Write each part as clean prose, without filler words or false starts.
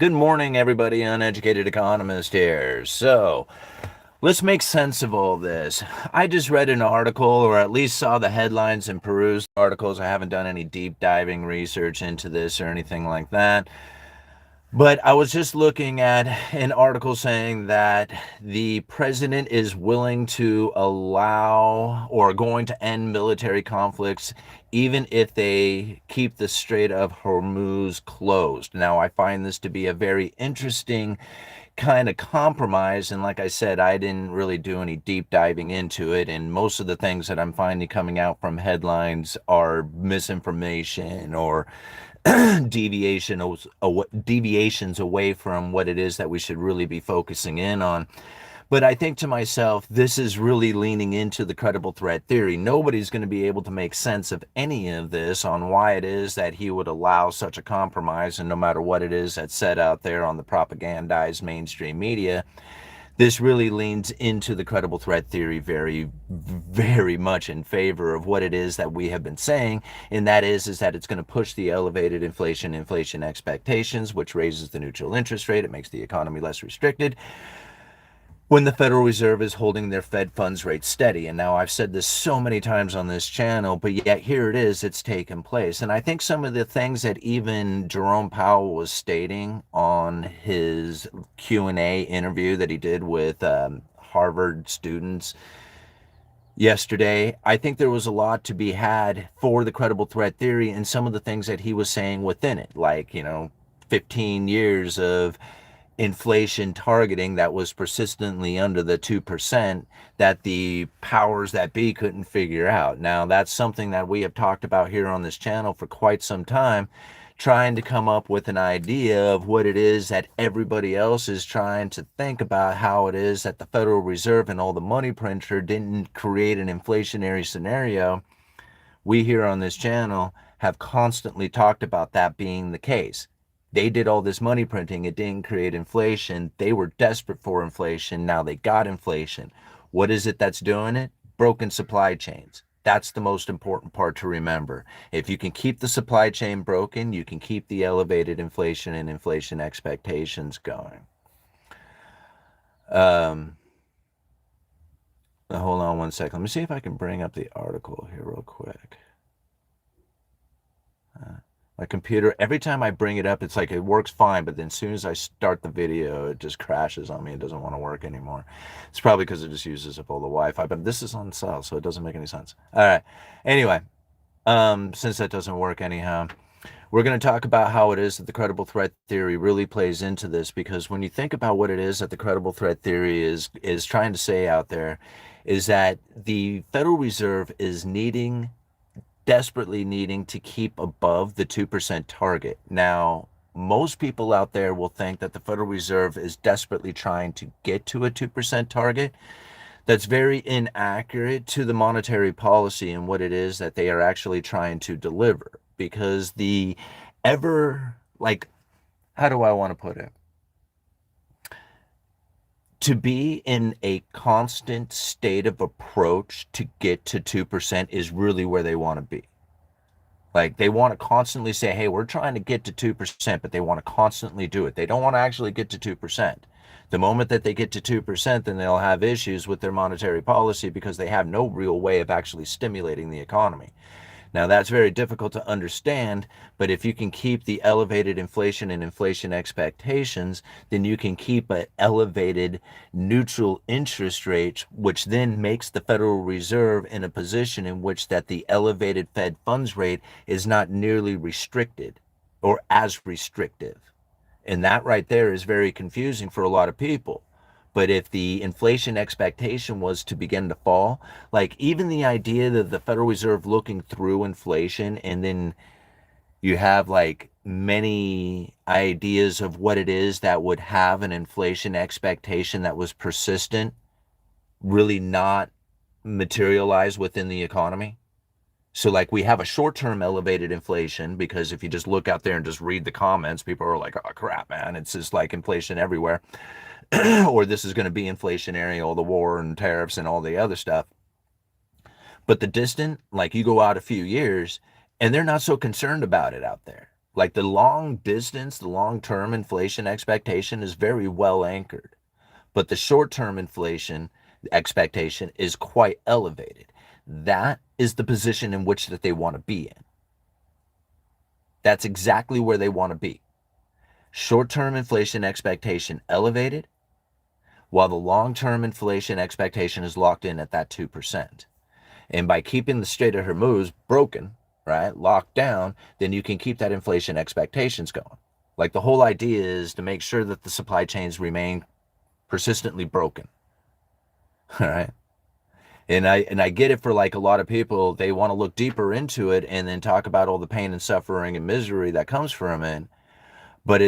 Good morning, everybody. Uneducated Economist here. So, let's make sense of all this. I just read an article, or at least saw the headlines and perused articles. I haven't done any deep diving research into this or anything like that. But I was just looking at an article saying that the president is willing to allow or going to end military conflicts even if they keep the Strait of Hormuz closed. Now, I find this to be a very interesting kind of compromise. And like I said, I didn't really do any deep diving into it. And most of the things that I'm finding coming out from headlines are misinformation or deviations away from what it is that we should really be focusing in on. But I think to myself, this is really leaning into the credible threat theory. Nobody's going to be able to make sense of any of this on why it is that he would allow such a compromise. And no matter what it is that's said out there on the propagandized mainstream media, this really leans into the credible threat theory very, very much in favor of what it is that we have been saying, and that is that it's going to push the elevated inflation expectations, which raises the neutral interest rate. It makes the economy less restricted when the Federal Reserve is holding their Fed funds rate steady. And now I've said this so many times on this channel, but yet here it is, it's taken place. And I think some of the things that even Jerome Powell was stating on his Q&A interview that he did with Harvard students yesterday, I think there was a lot to be had for the credible threat theory and some of the things that he was saying within it, like, 15 years of inflation targeting that was persistently under the 2% that the powers that be couldn't figure out. Now, that's something that we have talked about here on this channel for quite some time, trying to come up with an idea of what it is that everybody else is trying to think about, how it is that the Federal Reserve and all the money printer didn't create an inflationary scenario. We here on this channel have constantly talked about that being the case. They did all this money printing. It didn't create inflation. They were desperate for inflation. Now they got inflation. What is it that's doing it? Broken supply chains. That's the most important part to remember. If you can keep the supply chain broken, you can keep the elevated inflation and inflation expectations going. Hold on one second. Let me see if I can bring up the article here real quick. My computer, every time I bring it up, it's like it works fine, but then as soon as I start the video, it just crashes on me. It doesn't want to work anymore. It's probably because it just uses up all the Wi-Fi, but this is on cell, so it doesn't make any sense. All right. Anyway, since that doesn't work anyhow, we're going to talk about how it is that the credible threat theory really plays into this, because when you think about what it is that the credible threat theory is trying to say out there, is that the Federal Reserve is desperately needing to keep above the 2% target. Now, most people out there will think that the Federal Reserve is desperately trying to get to a 2% target. That's very inaccurate to the monetary policy and what it is that they are actually trying to deliver. Because how do I want to put it? To be in a constant state of approach to get to 2% is really where they want to be. Like, they want to constantly say, hey, we're trying to get to 2%, but they want to constantly do it. They don't want to actually get to 2%. The moment that they get to 2%, then they'll have issues with their monetary policy because they have no real way of actually stimulating the economy. Now, that's very difficult to understand, but if you can keep the elevated inflation and inflation expectations, then you can keep an elevated neutral interest rate, which then makes the Federal Reserve in a position in which that the elevated Fed funds rate is not nearly restricted or as restrictive. And that right there is very confusing for a lot of people. But if the inflation expectation was to begin to fall, like even the idea that the Federal Reserve looking through inflation, and then you have like many ideas of what it is that would have an inflation expectation that was persistent, really not materialize within the economy. So like we have a short-term elevated inflation, because if you just look out there and just read the comments, people are like, oh crap, man, it's just like inflation everywhere. Or this is going to be inflationary, all the war and tariffs and all the other stuff. But the distant, like you go out a few years and they're not so concerned about it out there. Like the long distance, the long term inflation expectation is very well anchored, but the short term inflation expectation is quite elevated. That is the position in which that they want to be in. That's exactly where they want to be. Short term inflation expectation elevated, while the long term inflation expectation is locked in at that 2%. And by keeping the Strait of Hormuz broken, right, locked down, then you can keep that inflation expectations going. Like the whole idea is to make sure that the supply chains remain persistently broken. All right. And I get it for like a lot of people, they want to look deeper into it and then talk about all the pain and suffering and misery that comes from it. But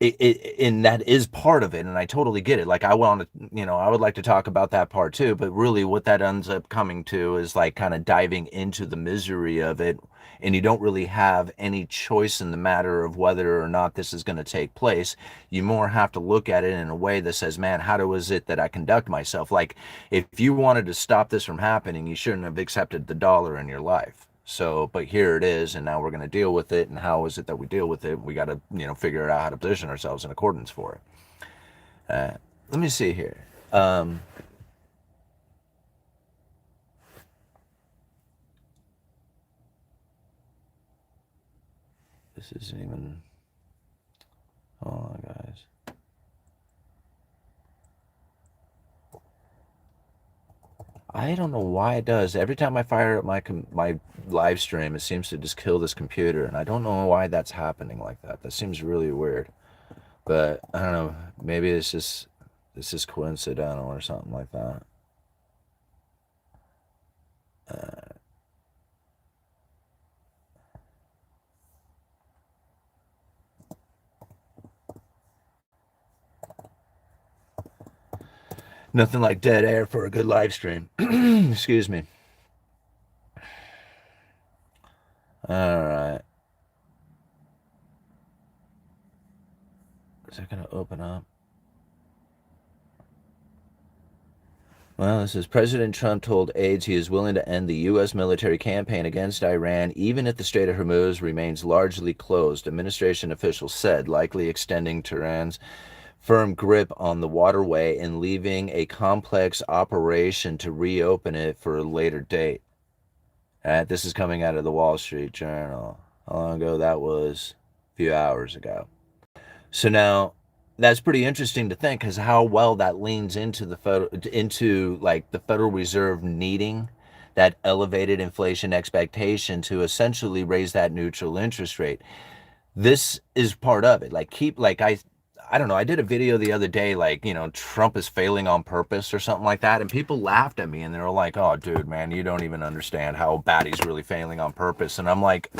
and that is part of it, and I totally get it. Like I want to, I would like to talk about that part too, but really what that ends up coming to is like kind of diving into the misery of it, and you don't really have any choice in the matter of whether or not this is going to take place. You more have to look at it in a way that says, man, is it that I conduct myself? Like if you wanted to stop this from happening, you shouldn't have accepted the dollar in your life. So, but here it is, and now we're going to deal with it. And how is it that we deal with it? We got to, figure out how to position ourselves in accordance for it. Let me see here. Um, this isn't even. Oh, guys. I don't know why it does. Every time I fire up my live stream, it seems to just kill this computer, and I don't know why that's happening like that. That seems really weird. But I don't know. Maybe it's just coincidental or something like that. Uh, Nothing like dead air for a good live stream. Excuse me. All right. Is that going to open up? Well, this is President Trump told aides he is willing to end the U.S. military campaign against Iran even if the Strait of Hormuz remains largely closed, administration officials said, likely extending Tehran's firm grip on the waterway and leaving a complex operation to reopen it for a later date. This is coming out of the Wall Street Journal. How long ago that was? A few hours ago. So now that's pretty interesting to think because how well that leans into into like the Federal Reserve needing that elevated inflation expectation to essentially raise that neutral interest rate. This is part of it. Like I don't know. I did a video the other day, like, Trump is failing on purpose or something like that. And people laughed at me and they were like, oh, dude, man, you don't even understand how bad he's really failing on purpose. And I'm like,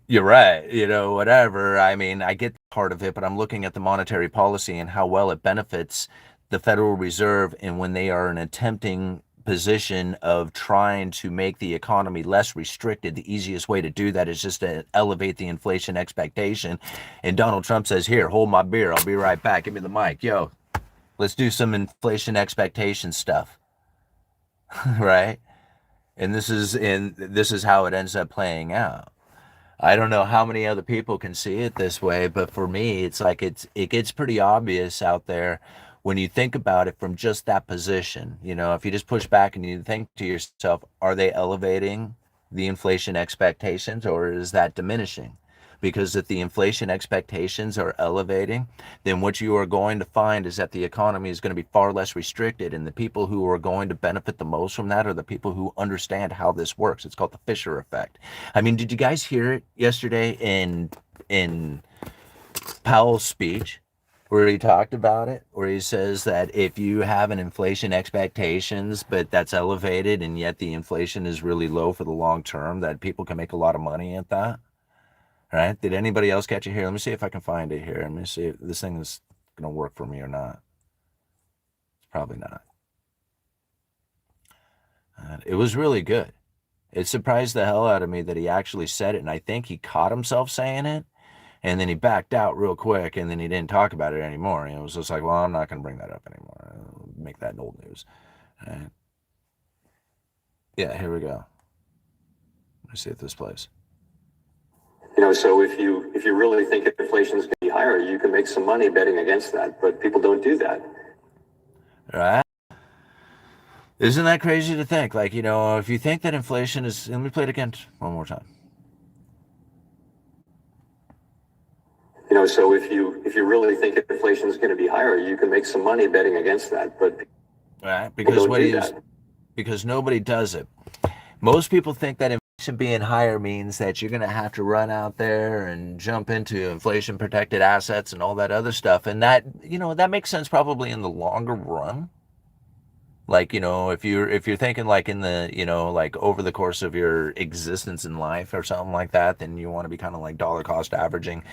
you're right, whatever. I mean, I get part of it, but I'm looking at the monetary policy and how well it benefits the Federal Reserve and when they are in a tempting position of trying to make the economy less restricted. The easiest way to do that is just to elevate the inflation expectation. And Donald Trump says, here, hold my beer. I'll be right back. Give me the mic. Yo, let's do some inflation expectation stuff. Right? And this is how it ends up playing out. I don't know how many other people can see it this way, but for me, it's like it gets pretty obvious out there when you think about it from just that position. If you just push back and you think to yourself, are they elevating the inflation expectations or is that diminishing? Because if the inflation expectations are elevating, then what you are going to find is that the economy is going to be far less restricted. And the people who are going to benefit the most from that are the people who understand how this works. It's called the Fisher effect. I mean, did you guys hear it yesterday in Powell's speech? Where he talked about it, where he says that if you have an inflation expectations, but that's elevated and yet the inflation is really low for the long term, that people can make a lot of money at that. Right? Did anybody else catch it here? Let me see if I can find it here. Let me see if this thing is going to work for me or not. It's probably not. It was really good. It surprised the hell out of me that he actually said it, and I think he caught himself saying it, and then he backed out real quick, and then he didn't talk about it anymore. And it was just like, well, I'm not going to bring that up anymore. I'll make that old news. Right? Yeah, here we go. Let's see if this plays. So if you really think inflation is going to be higher, you can make some money betting against that, but people don't do that. Right? Isn't that crazy to think? Like, if you think that inflation is, let me play it again one more time. So if you really think inflation is going to be higher, you can make some money betting against that, but Right? people Because don't what do do you? that. Because nobody does it. Most people think that inflation being higher means that you're going to have to run out there and jump into inflation protected assets and all that other stuff. And that makes sense probably in the longer run. Like, if you're thinking like in the, like over the course of your existence in life or something like that, then you want to be kind of like dollar cost averaging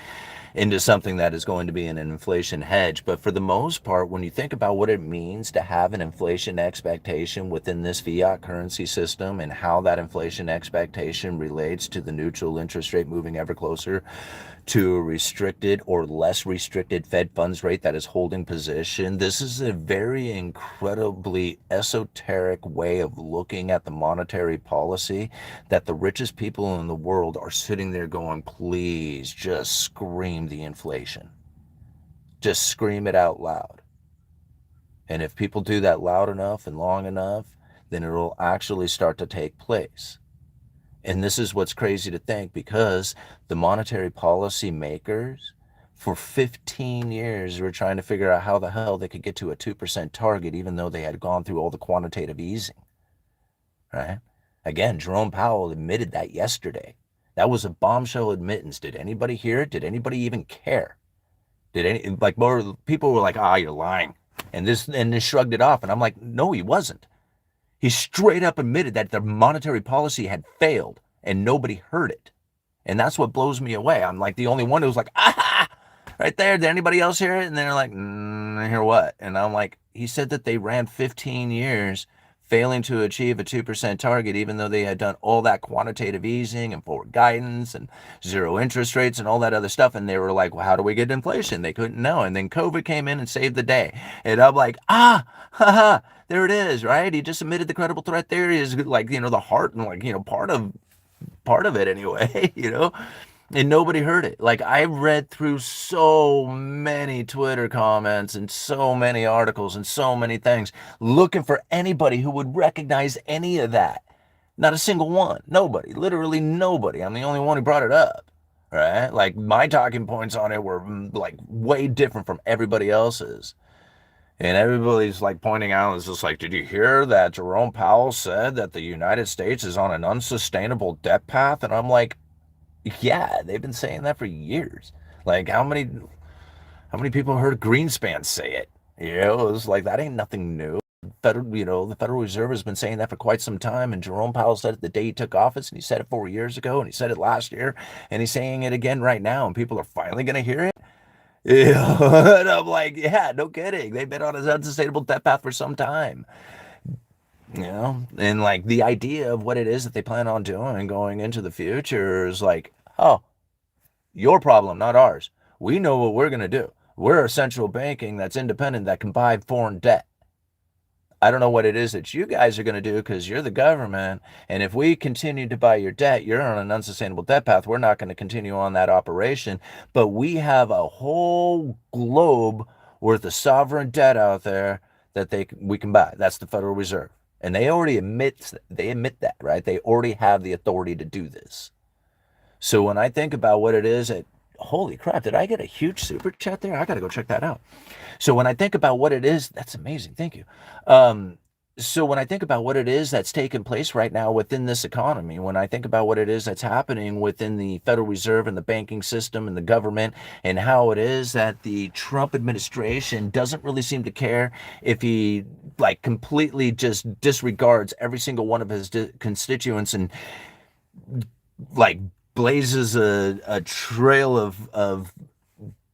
into something that is going to be an inflation hedge. But for the most part, when you think about what it means to have an inflation expectation within this fiat currency system and how that inflation expectation relates to the neutral interest rate moving ever closer to a restricted or less restricted Fed funds rate that is holding position, this is a very incredibly esoteric way of looking at the monetary policy that the richest people in the world are sitting there going, please just scream the inflation. Just scream it out loud. And if people do that loud enough and long enough, then it'll actually start to take place. And this is what's crazy to think, because the monetary policy makers for 15 years were trying to figure out how the hell they could get to a 2% target, even though they had gone through all the quantitative easing, right? Again, Jerome Powell admitted that yesterday. That was a bombshell admittance. Did anybody hear it? Did anybody even care? More people were like, you're lying. And this shrugged it off. And I'm like, no, he wasn't. He straight up admitted that the monetary policy had failed and nobody heard it. And that's what blows me away. I'm like the only one who's like, right there. Did anybody else hear it? And they're like, hear what? And I'm like, he said that they ran 15 years failing to achieve a 2% target, even though they had done all that quantitative easing and forward guidance and zero interest rates and all that other stuff. And they were like, well, how do we get inflation? They couldn't know. And then COVID came in and saved the day. And I'm like, there it is, right? He just admitted the credible threat theory is like, the heart and like, part of it anyway, and nobody heard it. Like, I read through so many Twitter comments and so many articles and so many things looking for anybody who would recognize any of that. Not a single one. Nobody. Literally nobody. I'm the only one who brought it up. Right? Like, my talking points on it were like way different from everybody else's. And everybody's like pointing out, it's just like, did you hear that Jerome Powell said that the United States is on an unsustainable debt path? And I'm like, yeah, they've been saying that for years. Like, how many people heard Greenspan say it? It was like, that ain't nothing new. The Federal Reserve has been saying that for quite some time, and Jerome Powell said it the day he took office, and he said it 4 years ago, and he said it last year, and he's saying it again right now, and people are finally going to hear it. Yeah, and I'm like, yeah, no kidding. They've been on an unsustainable debt path for some time. And like the idea of what it is that they plan on doing going into the future is like, oh, your problem, not ours. We know what we're going to do. We're a central banking that's independent that can buy foreign debt. I don't know what it is that you guys are going to do because you're the government. And if we continue to buy your debt, you're on an unsustainable debt path. We're not going to continue on that operation. But we have a whole globe worth of sovereign debt out there that we can buy. That's the Federal Reserve. And they admit that, right? They already have the authority to do this. So when I think about what it is holy crap, did I get a huge super chat there? I got to go check that out. So when I think about what it is, that's amazing. Thank you. So when I think about what it is that's taking place right now within this economy, when I think about what it is that's happening within the Federal Reserve and the banking system and the government, and how it is that the Trump administration doesn't really seem to care if he like completely just disregards every single one of his constituents and like blazes a trail of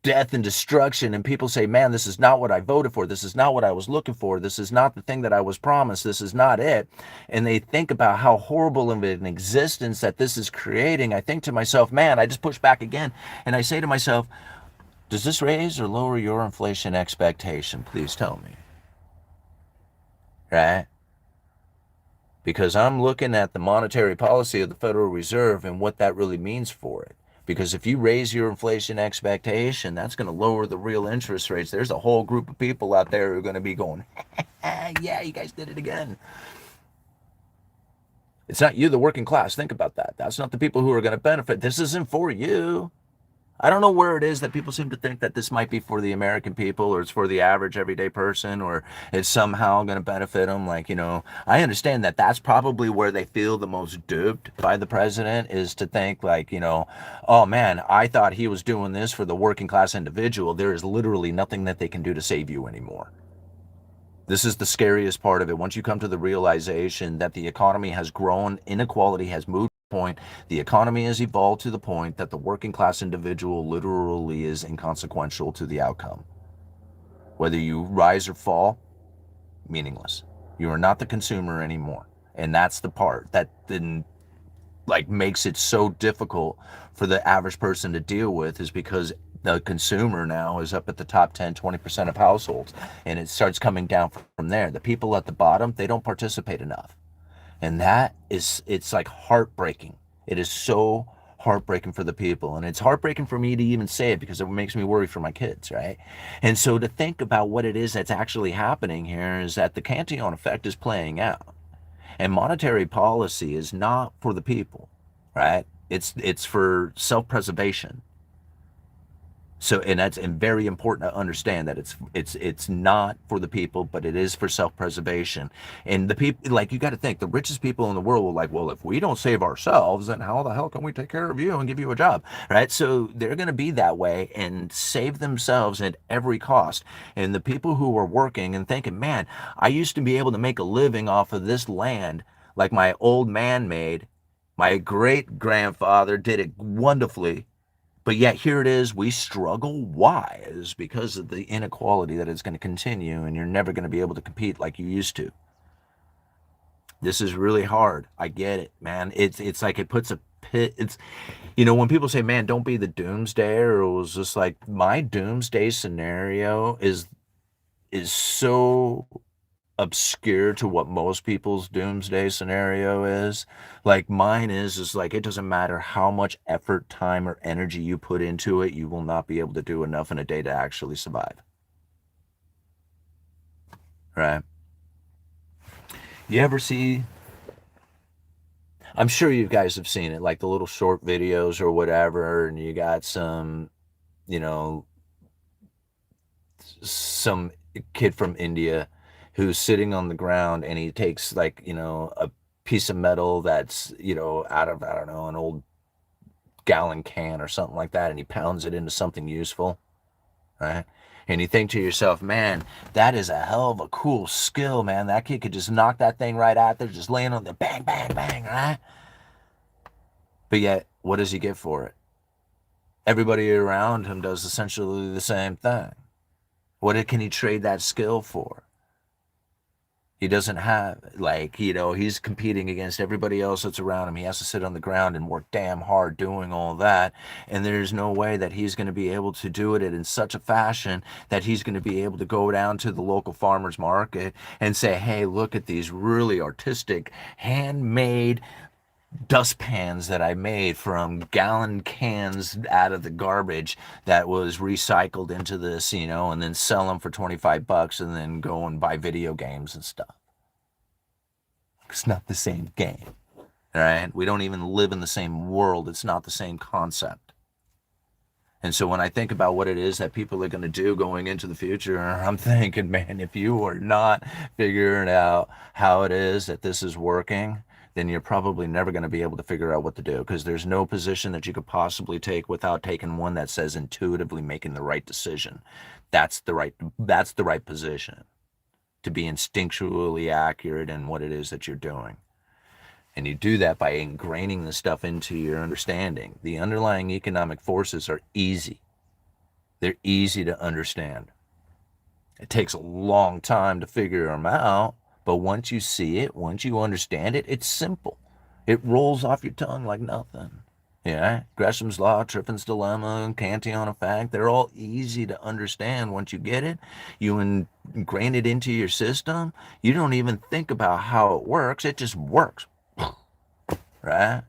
death and destruction, and people say, man, this is not what I voted for, this is not what I was looking for, this is not the thing that I was promised, this is not it, and they think about how horrible of an existence that this is creating. I think to myself, man, I just push back again and I say to myself, does this raise or lower your inflation expectation? Please tell me. Right? Because I'm looking at the monetary policy of the Federal Reserve and what that really means for it. Because if you raise your inflation expectation, that's going to lower the real interest rates. There's a whole group of people out there who are going to be going, yeah, you guys did it again. It's not you, the working class. Think about that. That's not the people who are going to benefit. This isn't for you. I don't know where it is that people seem to think that this might be for the American people, or it's for the average everyday person, or it's somehow going to benefit them. Like, I understand that that's probably where they feel the most duped by the president, is to think like, oh man, I thought he was doing this for the working class individual. There is literally nothing that they can do to save you anymore. This is the scariest part of it. Once you come to the realization that the economy has grown, inequality has moved to the point, the economy has evolved to the point that the working class individual literally is inconsequential to the outcome. Whether you rise or fall, meaningless. You are not the consumer anymore. And that's the part that then makes it so difficult for the average person to deal with, is because the consumer now is up at the top 10, 20% of households, and it starts coming down from there. The people at the bottom, they don't participate enough. And it's like heartbreaking. It is so heartbreaking for the people. And it's heartbreaking for me to even say it, because it makes me worry for my kids, right? And so to think about what it is that's actually happening here is that the Cantillon effect is playing out. And monetary policy is not for the people, right? It's for self-preservation. So, and that's very important to understand that it's not for the people, but it is for self-preservation. And the people, you got to think, the richest people in the world were like, well, if we don't save ourselves, then how the hell can we take care of you and give you a job, right? So they're going to be that way and save themselves at every cost. And the people who are working and thinking, man, I used to be able to make a living off of this land like my old man made. My great grandfather did it wonderfully. But yet here it is, we struggle. Why? Is because of the inequality that is going to continue, and you're never going to be able to compete like you used to. This is really hard. I get it, man. It's like it puts a pit. It's, when people say, man, don't be the doomsdayer, it was just like, my doomsday scenario is so obscure to what most people's doomsday scenario is. Like mine is like, it doesn't matter how much effort, time, or energy you put into it, you will not be able to do enough in a day to actually survive. Right? You ever see, I'm sure you guys have seen it, like the little short videos or whatever, and you got you know, some kid from India who's sitting on the ground, and he takes a piece of metal that's, out of, I don't know, an old gallon can or something like that, and he pounds it into something useful, right? And you think to yourself, man, that is a hell of a cool skill, man. That kid could just knock that thing right out there, just laying on the bang, bang, bang, right? But yet, what does he get for it? Everybody around him does essentially the same thing. What can he trade that skill for? He doesn't have, he's competing against everybody else that's around him. He has to sit on the ground and work damn hard doing all that. And there's no way that he's going to be able to do it in such a fashion that he's going to be able to go down to the local farmer's market and say, hey, look at these really artistic, handmade dustpans that I made from gallon cans out of the garbage that was recycled into this, and then sell them for $25 and then go and buy video games and stuff. It's not the same game, right? We don't even live in the same world. It's not the same concept. And so when I think about what it is that people are going to do going into the future, I'm thinking, man, if you are not figuring out how it is that this is working, then you're probably never going to be able to figure out what to do, because there's no position that you could possibly take without taking one that says intuitively making the right decision. That's the right position, to be instinctually accurate in what it is that you're doing. And you do that by ingraining the stuff into your understanding. The underlying economic forces are easy. They're easy to understand. It takes a long time to figure them out, but once you see it, once you understand it, it's simple. It rolls off your tongue like nothing. Yeah, Gresham's Law, Triffin's Dilemma, Cantillon Effect, they're all easy to understand once you get it. You ingrain it into your system. You don't even think about how it works. It just works. Right?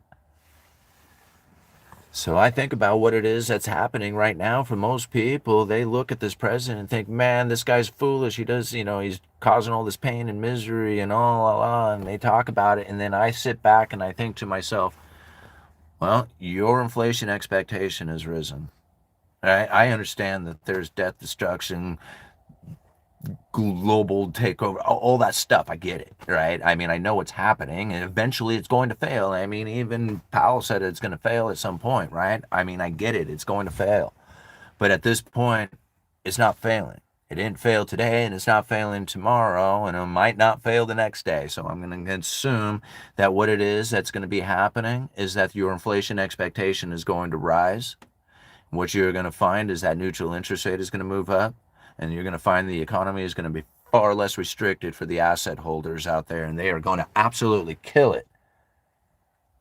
So I think about what it is that's happening right now for most people. They look at this president and think, man, this guy's foolish. He does, he's causing all this pain and misery and all, and they talk about it. And then I sit back and I think to myself, well, your inflation expectation has risen. Right? I understand that there's death, destruction, global takeover, all that stuff. I get it, right? I mean, I know what's happening, and eventually it's going to fail. I mean, even Powell said it's going to fail at some point, right? I mean, I get it. It's going to fail. But at this point, it's not failing. It didn't fail today, and it's not failing tomorrow, and it might not fail the next day. So I'm going to assume that what it is that's going to be happening is that your inflation expectation is going to rise. What you're going to find is that neutral interest rate is going to move up, and you're going to find the economy is going to be far less restricted for the asset holders out there, and they are going to absolutely kill it.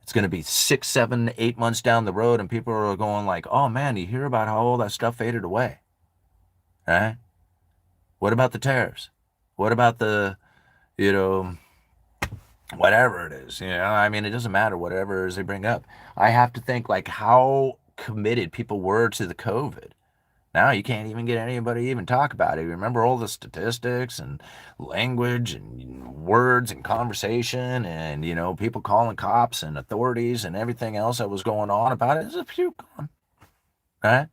It's going to be 6, 7, 8 months down the road, and people are going like, "Oh man, you hear about how all that stuff faded away?" Right? What about the tariffs? What about the, you know, whatever it is? I mean, it doesn't matter whatever it is they bring up. I have to think like how committed people were to the COVID. Now you can't even get anybody to even talk about it. Remember all the statistics and language and words and conversation and, people calling cops and authorities and everything else that was going on about it. It's a few gone, right?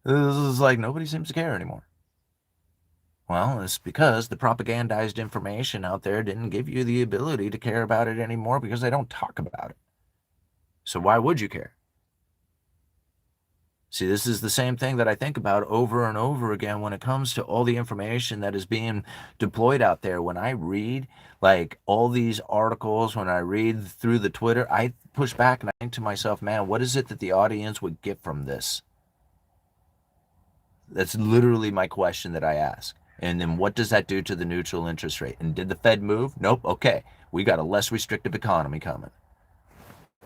This is like nobody seems to care anymore. Well, it's because the propagandized information out there didn't give you the ability to care about it anymore because they don't talk about it. So why would you care? See, this is the same thing that I think about over and over again when it comes to all the information that is being deployed out there. When I read like all these articles, when I read through the Twitter, I push back and I think to myself, man, what is it that the audience would get from this? That's literally my question that I ask. And then what does that do to the neutral interest rate? And did the Fed move? Nope. Okay. We got a less restrictive economy coming.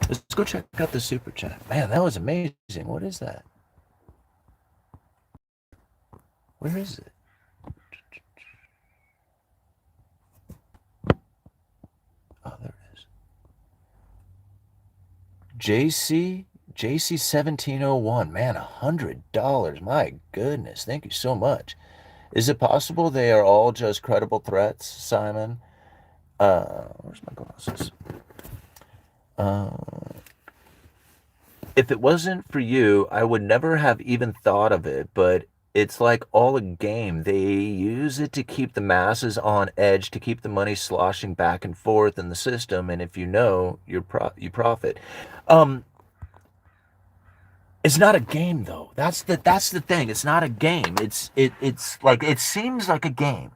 Let's go check out the super chat. Man, that was amazing. What is that? Where is it? Oh, there it is. JC 1701. Man, $100. My goodness. Thank you so much. Is it possible they are all just credible threats, Simon? Where's my glasses? If it wasn't for you, I would never have even thought of it, but it's like all a game. They use it to keep the masses on edge, to keep the money sloshing back and forth in the system, and if you know, you profit. Um, it's not a game though. That's the thing. It's not a game. It's like it seems like a game.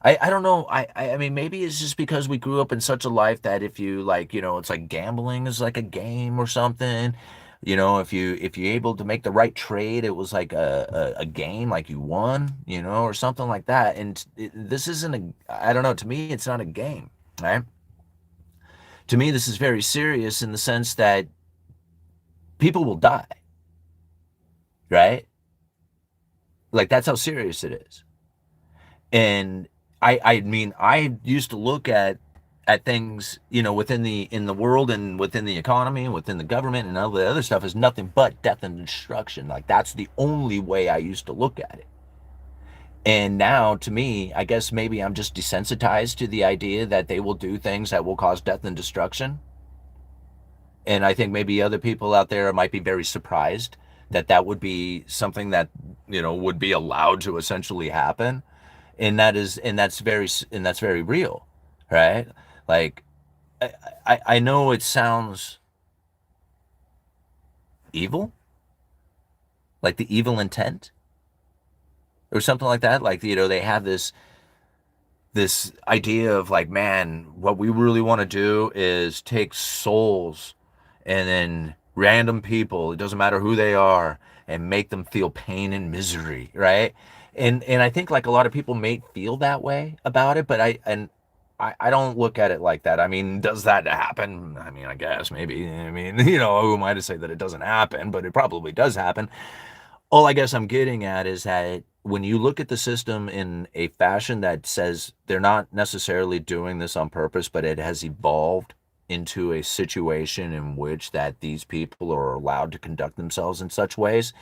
I don't know. I mean, maybe it's just because we grew up in such a life that if you like, it's like gambling is like a game or something. If you're able to make the right trade, it was like a game, like you won, or something like that. And this isn't I don't know. To me, it's not a game, right? To me, this is very serious in the sense that people will die, right? Like that's how serious it is. And I mean, I used to look at things, within the in the world and within the economy and within the government and all the other stuff as nothing but death and destruction. Like that's the only way I used to look at it. And now to me, I guess maybe I'm just desensitized to the idea that they will do things that will cause death and destruction. And I think maybe other people out there might be very surprised that that would be something that, would be allowed to essentially happen. And that's very real, right? Like I know it sounds evil, like the evil intent or something like that. Like, they have this idea of like, man, what we really want to do is take souls and then random people, it doesn't matter who they are, and make them feel pain and misery, right? And I think like a lot of people may feel that way about it, but I don't look at it like that. I mean, does that happen? I mean, I guess maybe. I mean, who am I to say that it doesn't happen? But it probably does happen. All I guess I'm getting at is that when you look at the system in a fashion that says they're not necessarily doing this on purpose, but it has evolved, into a situation in which that these people are allowed to conduct themselves in such ways,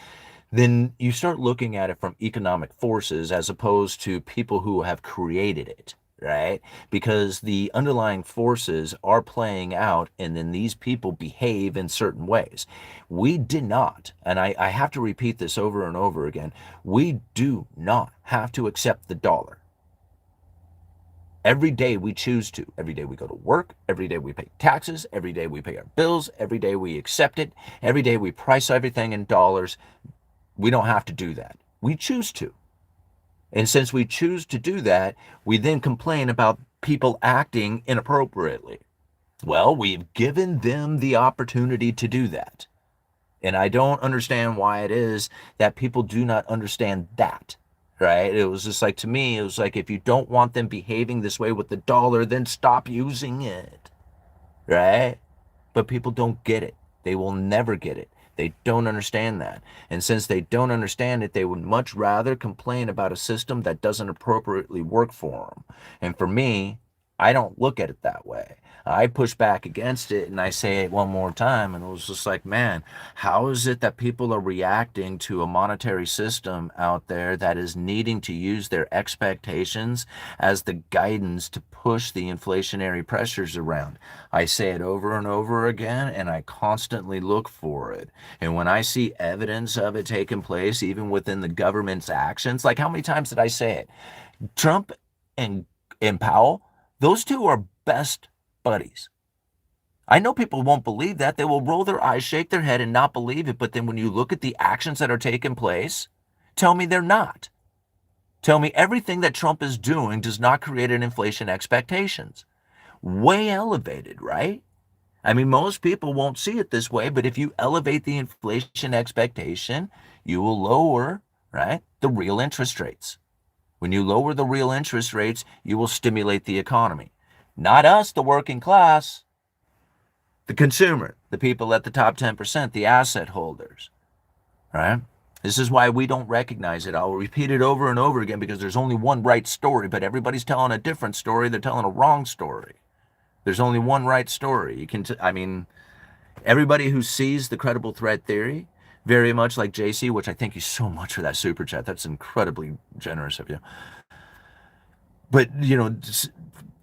then you start looking at it from economic forces as opposed to people who have created it, right? Because the underlying forces are playing out, and then these people behave in certain ways. We did not, and I have to repeat this over and over again, we do not have to accept the dollar. Every day we choose to. Every day we go to work. Every day we pay taxes. Every day we pay our bills. Every day we accept it. Every day we price everything in dollars. We don't have to do that. We choose to. And since we choose to do that, we then complain about people acting inappropriately. Well, we've given them the opportunity to do that. And I don't understand why it is that people do not understand that, right? It was just like, to me, it was like, if you don't want them behaving this way with the dollar, then stop using it, right? But people don't get it. They will never get it. They don't understand that. And since they don't understand it, they would much rather complain about a system that doesn't appropriately work for them. And for me, I don't look at it that way. I push back against it and I say it one more time. And it was just like, man, how is it that people are reacting to a monetary system out there that is needing to use their expectations as the guidance to push the inflationary pressures around? I say it over and over again, and I constantly look for it. And when I see evidence of it taking place, even within the government's actions, like how many times did I say it? Trump and Powell, those two are best buddies. I know people won't believe that. They will roll their eyes, shake their head, and not believe it. But then when you look at the actions that are taking place, tell me they're not. Tell me everything that Trump is doing does not create an inflation expectations. Way elevated, right? I mean, most people won't see it this way, but if you elevate the inflation expectation, you will lower, right, the real interest rates. When you lower the real interest rates, you will stimulate the economy. Not us, the working class, the consumer, the people at the top 10%, the asset holders, right? This is why we don't recognize it. I'll repeat it over and over again because there's only one right story, but everybody's telling a different story. They're telling a wrong story. There's only one right story. I mean, everybody who sees the credible threat theory, very much like JC, which I thank you so much for that super chat. That's incredibly generous of you. But,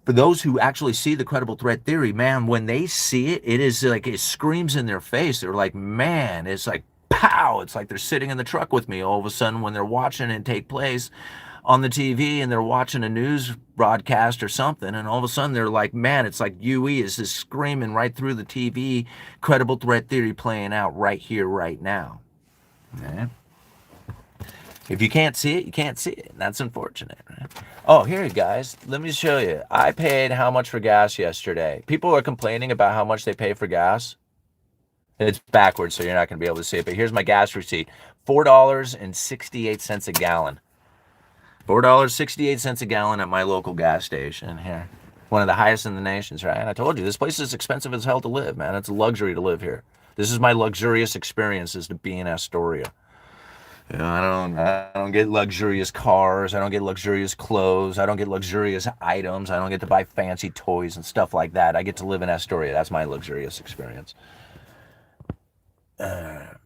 for those who actually see the credible threat theory, man, when they see it, it is like it screams in their face. They're like, man, it's like, pow. It's like they're sitting in the truck with me all of a sudden when they're watching it take place on the TV and they're watching a news broadcast or something, and all of a sudden they're like, man, it's like UE is just screaming right through the TV, credible threat theory playing out right here, right now. Okay? If you can't see it, you can't see it. That's unfortunate, right? Oh, here, guys, let me show you. I paid how much for gas yesterday? People are complaining about how much they pay for gas. It's backwards, so you're not going to be able to see it, but here's my gas receipt. $4.68 a gallon. $4.68 a gallon at my local gas station here. One of the highest in the nations, right? And I told you, this place is expensive as hell to live, man. It's a luxury to live here. This is my luxurious experience, is to be in Astoria. I don't get luxurious cars. I don't get luxurious clothes. I don't get luxurious items. I don't get to buy fancy toys and stuff like that. I get to live in Astoria. That's my luxurious experience. What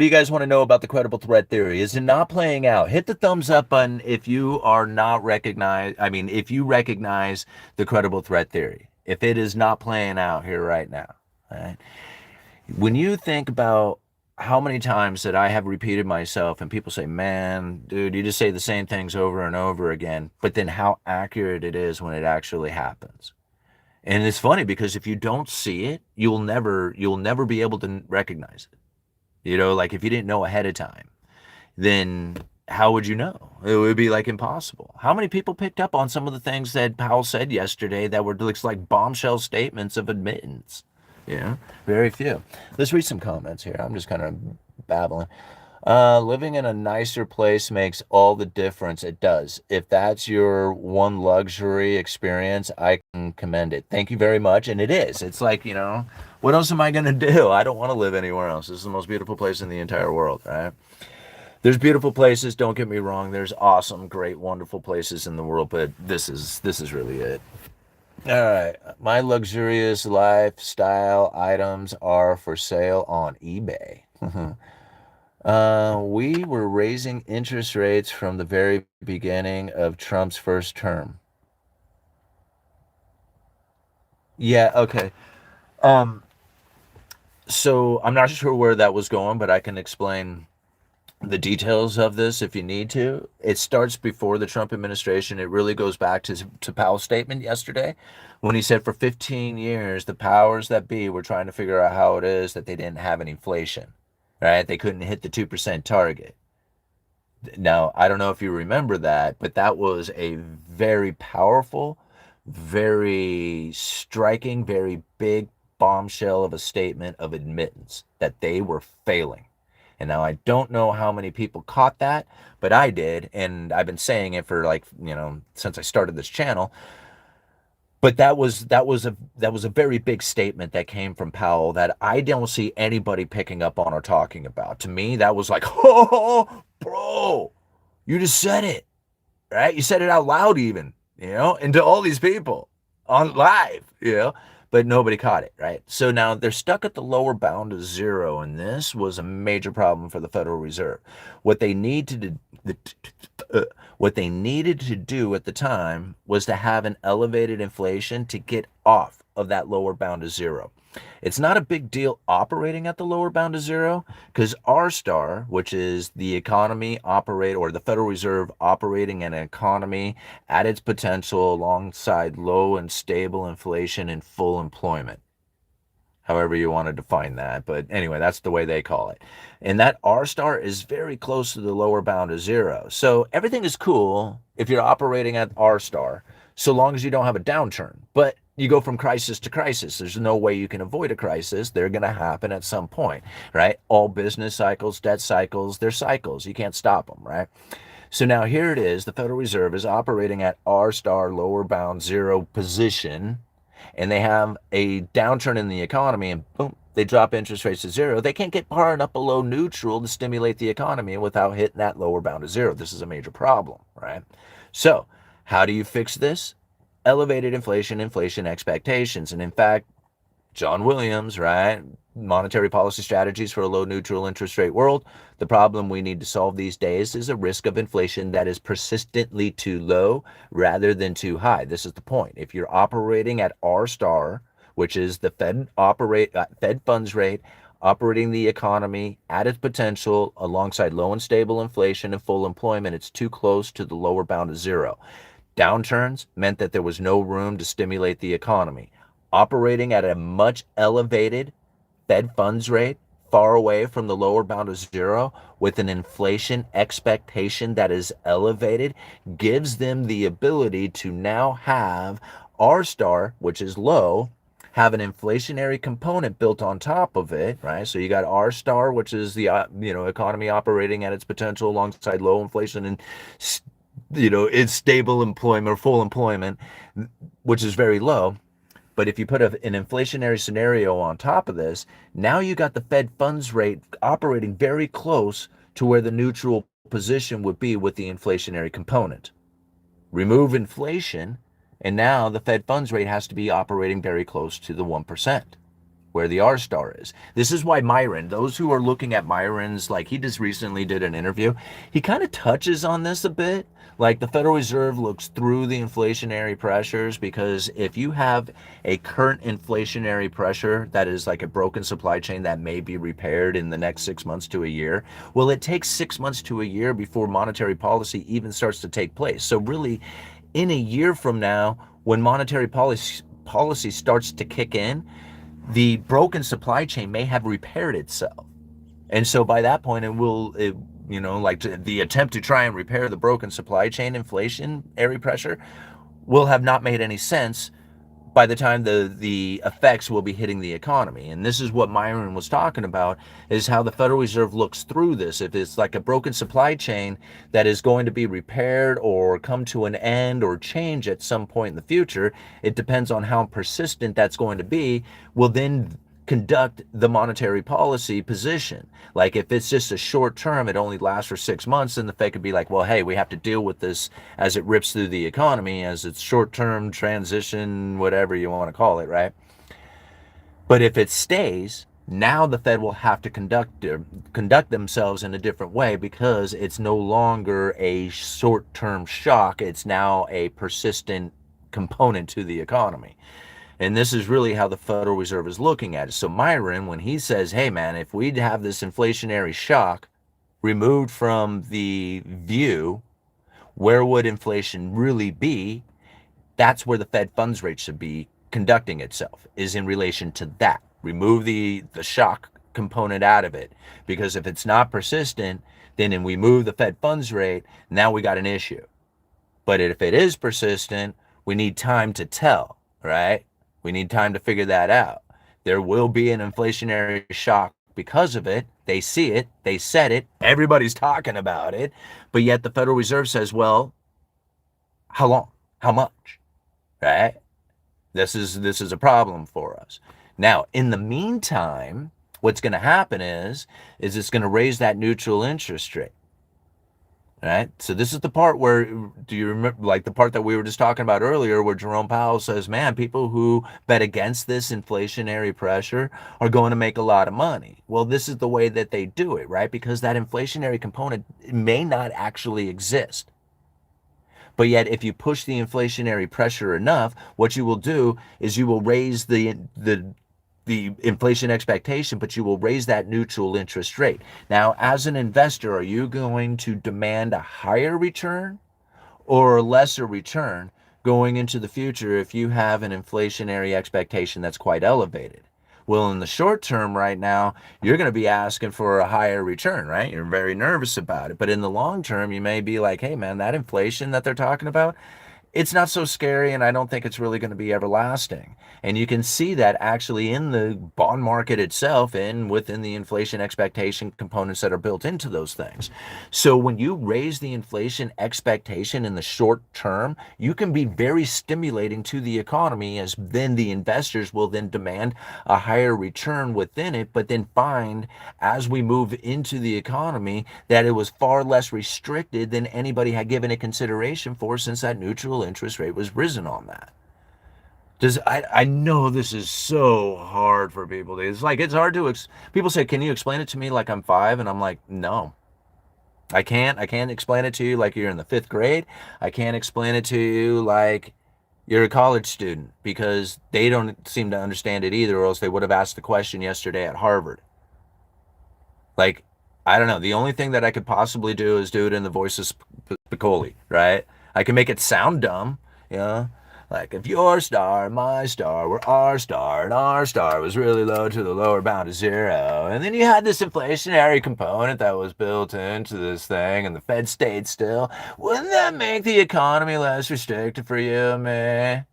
do you guys want to know about the credible threat theory? Is it not playing out? Hit the thumbs up button if you are not if you recognize the credible threat theory. If it is not playing out here right now. Right? When you think about how many times that I have repeated myself and people say, man, dude, you just say the same things over and over again, but then how accurate it is when it actually happens. And it's funny because if you don't see it, you'll never be able to recognize it. Like if you didn't know ahead of time, then how would you know? It would be like impossible. How many people picked up on some of the things that Powell said yesterday that were looks like bombshell statements of admittance? Very few. Let's read some comments here. I'm just kind of babbling. Living in a nicer place makes all the difference. It does. If that's your one luxury experience, I can commend it. Thank you very much. And it is. It's like, what else am I going to do? I don't want to live anywhere else. This is the most beautiful place in the entire world, right? There's beautiful places, don't get me wrong. There's awesome, great, wonderful places in the world, but this is really it. All right. My luxurious lifestyle items are for sale on eBay. We were raising interest rates from the very beginning of Trump's first term. Yeah, okay. Um, so I'm not sure where that was going, but I can explain the details of this if you need to. It starts before the Trump administration. It really goes back to Powell's statement yesterday when he said for 15 years, the powers that be were trying to figure out how it is that they didn't have any inflation, right? They couldn't hit the 2% target. Now, I don't know if you remember that, but that was a very powerful, very striking, very big bombshell of a statement of admittance that they were failing. And now I don't know how many people caught that, but I did. And I've been saying it for like, since I started this channel. But that was a very big statement that came from Powell that I don't see anybody picking up on or talking about. To me, that was like, oh, bro, you just said it, right? You said it out loud, even, and to all these people on live, but nobody caught it, right? So now they're stuck at the lower bound of zero, and this was a major problem for the Federal Reserve. What they need to do, uh, what they needed to do at the time was to have an elevated inflation to get off of that lower bound of zero. It's not a big deal operating at the lower bound of zero because R star, which is the economy operate or the Federal Reserve operating an economy at its potential alongside low and stable inflation and full employment, however you want to define that. But anyway, that's the way they call it. And that R star is very close to the lower bound of zero. So everything is cool if you're operating at R star, so long as you don't have a downturn. But you go from crisis to crisis. There's no way you can avoid a crisis. They're going to happen at some point, right? All business cycles, debt cycles, they're cycles. You can't stop them, right? So now here it is. The Federal Reserve is operating at R star lower bound zero position, and they have a downturn in the economy, and boom, they drop interest rates to zero. They can't get far enough below neutral to stimulate the economy without hitting that lower bound of zero. This is a major problem, right? So, how do you fix this? Elevated inflation expectations. And in fact, John Williams, right? Monetary policy strategies for a low neutral interest rate world. The problem we need to solve these days is a risk of inflation that is persistently too low rather than too high. This is the point. If you're operating at R star, which is the Fed funds rate, operating the economy at its potential alongside low and stable inflation and full employment, it's too close to the lower bound of zero. Downturns meant that there was no room to stimulate the economy. Operating at a much elevated Fed funds rate, far away from the lower bound of zero, with an inflation expectation that is elevated, gives them the ability to now have R star, which is low, have an inflationary component built on top of it, right? So you got R star, which is the economy operating at its potential alongside low inflation and it's stable employment or full employment, which is very low. But if you put an inflationary scenario on top of this, now you got the Fed funds rate operating very close to where the neutral position would be with the inflationary component. Remove inflation, and now the Fed funds rate has to be operating very close to the 1%, where the R star is. This is why Myron, those who are looking at Myron's, like he just recently did an interview, he kind of touches on this a bit. Like the Federal Reserve looks through the inflationary pressures because if you have a current inflationary pressure that is like a broken supply chain that may be repaired in the next 6 months to a year, well, it takes 6 months to a year before monetary policy even starts to take place. So really, in a year from now, when monetary policy starts to kick in, the broken supply chain may have repaired itself. And so by that point, the attempt to try and repair the broken supply chain inflationary pressure will have not made any sense by the time the effects will be hitting the economy. And this is what Myron was talking about, is how the Federal Reserve looks through this. If it's like a broken supply chain that is going to be repaired or come to an end or change at some point in the future, it depends on how persistent that's going to be, will then conduct the monetary policy position. Like if it's just a short term, it only lasts for 6 months, then the Fed could be like, well, hey, we have to deal with this as it rips through the economy, as it's short term transition, whatever you want to call it, right? But if it stays, now the Fed will have to conduct themselves in a different way because it's no longer a short-term shock. It's now a persistent component to the economy. And this is really how the Federal Reserve is looking at it. So Myron, when he says, hey man, if we'd have this inflationary shock removed from the view, where would inflation really be? That's where the Fed funds rate should be conducting itself, is in relation to that. Remove the shock component out of it, because if it's not persistent, then we move the Fed funds rate, now we got an issue. But if it is persistent, we need time to tell, right? We need time to figure that out. There will be an inflationary shock because of it. They see it, they said it, everybody's talking about it, but yet the Federal Reserve says, well, how long? How much? Right? This is a problem for us. Now, in the meantime, what's going to happen is it's going to raise that neutral interest rate. Right? So this is the part where, do you remember, like the part that we were just talking about earlier, where Jerome Powell says, man, people who bet against this inflationary pressure are going to make a lot of money. Well, this is the way that they do it, right? Because that inflationary component may not actually exist. But yet, if you push the inflationary pressure enough, what you will do is you will raise the inflation expectation, but you will raise that neutral interest rate. Now, as an investor, are you going to demand a higher return or a lesser return going into the future if you have an inflationary expectation that's quite elevated? Well, in the short term right now, you're going to be asking for a higher return, right? You're very nervous about it. But in the long term, you may be like, hey, man, that inflation that they're talking about, it's not so scary, and I don't think it's really going to be everlasting. And you can see that actually in the bond market itself and within the inflation expectation components that are built into those things. So when you raise the inflation expectation in the short term, you can be very stimulating to the economy, as then the investors will then demand a higher return within it, but then find as we move into the economy that it was far less restricted than anybody had given it consideration for, since that neutral interest rate was risen on that. I know this is so hard for people. It's like, it's hard to, people say, can you explain it to me like I'm 5? And I'm like, no, I can't. I can't explain it to you like you're in the 5th grade. I can't explain it to you like you're a college student, because they don't seem to understand it either, or else they would have asked the question yesterday at Harvard. Like, I don't know. The only thing that I could possibly do is do it in the voice of Spicoli, right? I can make it sound dumb, you know? Like, if your star, my star, were our star, and our star was really low to the lower bound of 0, and then you had this inflationary component that was built into this thing, and the Fed stayed still, wouldn't that make the economy less restricted for you, man?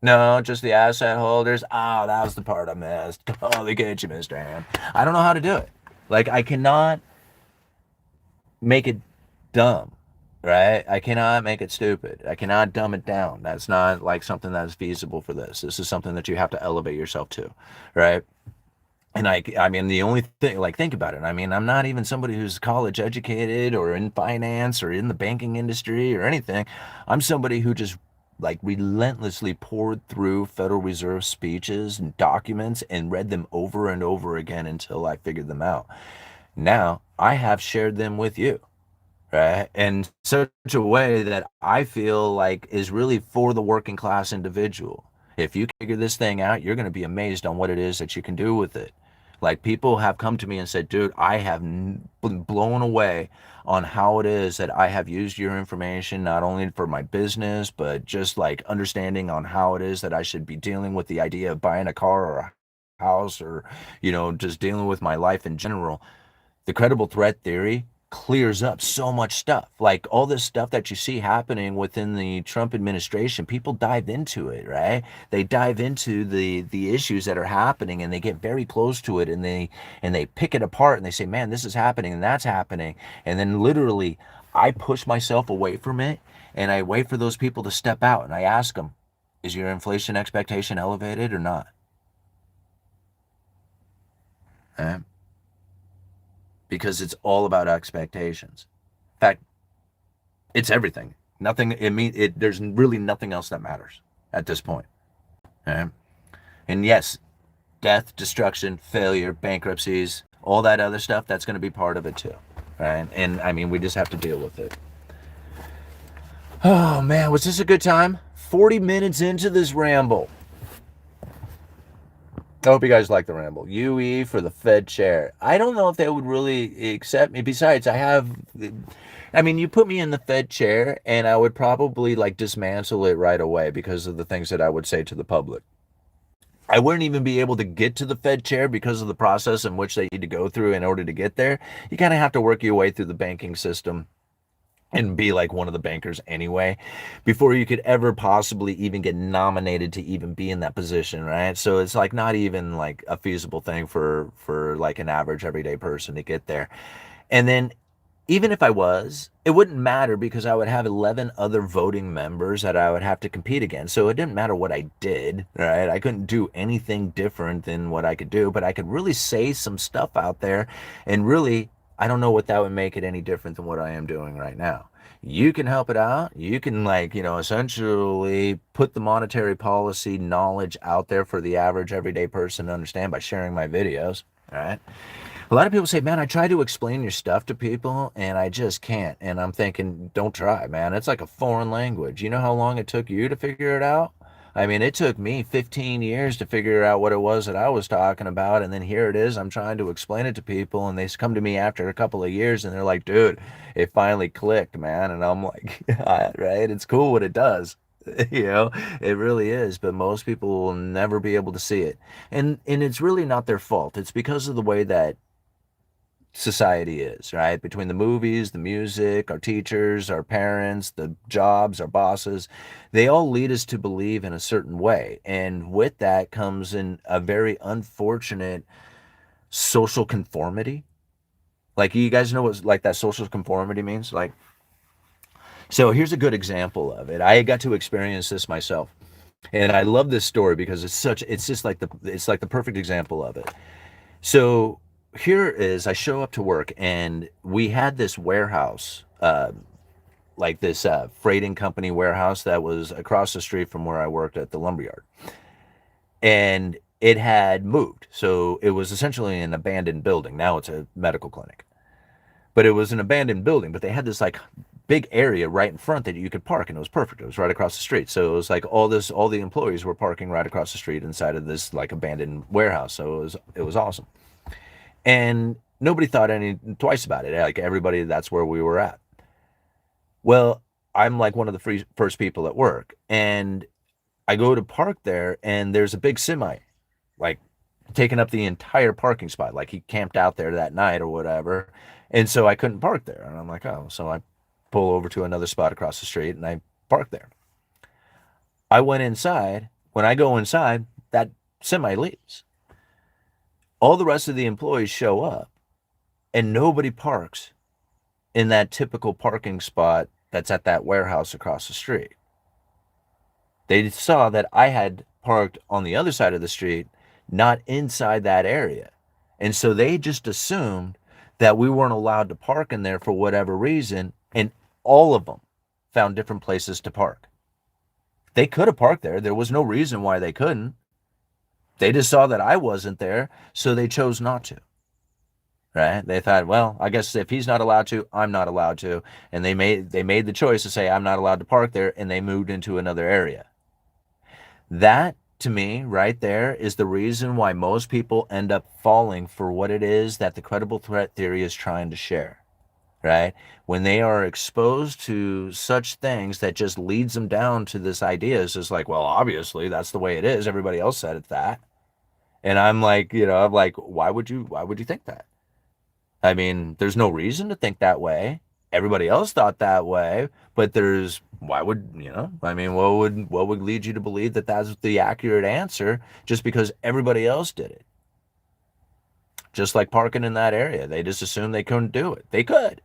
No, just the asset holders. Oh, that was the part I missed. Totally get you, Mr. Ham. I don't know how to do it. Like, I cannot make it dumb, right? I cannot make it stupid. I cannot dumb it down. That's not like something that is feasible for this. This is something that you have to elevate yourself to, right? And I mean, the only thing, like, think about it. I mean, I'm not even somebody who's college educated or in finance or in the banking industry or anything. I'm somebody who just like relentlessly poured through Federal Reserve speeches and documents and read them over and over again until I figured them out. Now I have shared them with you, right? In such a way that I feel like is really for the working class individual. If you figure this thing out, you're going to be amazed on what it is that you can do with it. Like, people have come to me and said, dude, I have been blown away on how it is that I have used your information, not only for my business, but just like understanding on how it is that I should be dealing with the idea of buying a car or a house, or, just dealing with my life in general. The credible threat theory clears up so much stuff. Like, all this stuff that you see happening within the Trump administration, people dive into it, right? They dive into the issues that are happening, and they get very close to it, and they pick it apart, and they say, man, this is happening and that's happening. And then literally I push myself away from it, and I wait for those people to step out, and I ask them, is your inflation expectation elevated or not? right? Because it's all about expectations. In fact, it's everything. Nothing. There's really nothing else that matters at this point. Right? And yes, death, destruction, failure, bankruptcies, all that other stuff. That's going to be part of it too. Right? And I mean, we just have to deal with it. Oh man, was this a good time? 40 minutes into this ramble. I hope you guys like the ramble. UE for the Fed chair. I don't know if they would really accept me. Besides, I mean, you put me in the Fed chair and I would probably like dismantle it right away because of the things that I would say to the public. I wouldn't even be able to get to the Fed chair because of the process in which they need to go through in order to get there. You kind of have to work your way through the banking system and be like one of the bankers anyway before you could ever possibly even get nominated to even be in that position, right? So it's like not even like a feasible thing for like an average everyday person to get there. And then even if I was, it wouldn't matter because I would have 11 other voting members that I would have to compete against. So it didn't matter what I did, right? I couldn't do anything different than what I could do, but I could really say some stuff out there. And really, I don't know what that would make it any different than what I am doing right now. You can help it out. You can, like, essentially put the monetary policy knowledge out there for the average everyday person to understand by sharing my videos, all right? A lot of people say, man, I try to explain your stuff to people and I just can't. And I'm thinking, don't try, man. It's like a foreign language. You know how long it took you to figure it out? I mean, it took me 15 years to figure out what it was that I was talking about. And then here it is. I'm trying to explain it to people. And they come to me after a couple of years and they're like, dude, it finally clicked, man. And I'm like, right? It's cool what it does. You know, it really is. But most people will never be able to see it. And it's really not their fault. It's because of the way that society is, right? Between the movies, the music, our teachers, our parents, the jobs, our bosses, they all lead us to believe in a certain way. And with that comes in a very unfortunate social conformity. Like, you guys know what like that social conformity means? Like, so here's a good example of it. I got to experience this myself. And I love this story because it's just like it's like the perfect example of it. So here is, I show up to work and we had this warehouse, like this freighting company warehouse that was across the street from where I worked at the lumberyard. And it had moved. So it was essentially an abandoned building. Now it's a medical clinic. But it was an abandoned building, but they had this like big area right in front that you could park, and it was perfect. It was right across the street. So it was like all the employees were parking right across the street inside of this like abandoned warehouse. So it was awesome. And nobody thought any twice about it. Like, everybody, that's where we were at. Well, I'm like one of the first people at work, and I go to park there, and there's a big semi, like, taking up the entire parking spot. Like, he camped out there that night or whatever, and so I couldn't park there. And I'm like, oh, so I pull over to another spot across the street, and I park there. I went inside. When I go inside, that semi leaves. All the rest of the employees show up, and nobody parks in that typical parking spot that's at that warehouse across the street. They saw that I had parked on the other side of the street, not inside that area. And so they just assumed that we weren't allowed to park in there for whatever reason. And all of them found different places to park. They could have parked there. There was no reason why they couldn't. They just saw that I wasn't there, so they chose not to. Right? They thought, well, I guess if he's not allowed to, I'm not allowed to. And they made the choice to say I'm not allowed to park there, and they moved into another area. That, to me, right there, is the reason why most people end up falling for what it is that the credible threat theory is trying to share. Right? When they are exposed to such things that just leads them down to this idea, it's just like, well, obviously that's the way it is. Everybody else said it's that. And I'm like, why would you think that? I mean, there's no reason to think that way. Everybody else thought that way, but why would, I mean, what would lead you to believe that that's the accurate answer just because everybody else did it? Just like parking in that area. They just assumed they couldn't do it. They could.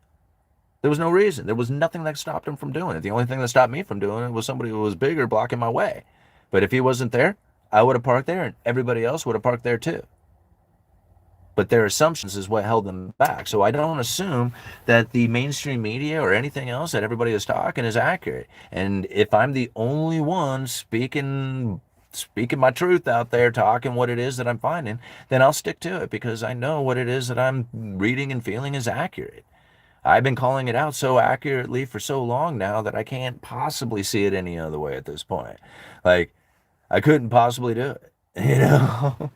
There was no reason. There was nothing that stopped them from doing it. The only thing that stopped me from doing it was somebody who was bigger blocking my way. But if he wasn't there, I would have parked there and everybody else would have parked there too. but their assumptions is what held them back. So I don't assume that the mainstream media or anything else that everybody is talking is accurate. And if I'm the only one speaking my truth out there, talking what it is that I'm finding, then I'll stick to it because I know what it is that I'm reading and feeling is accurate. I've been calling it out so accurately for so long now that I can't possibly see it any other way at this point. Like, I couldn't possibly do it, you know?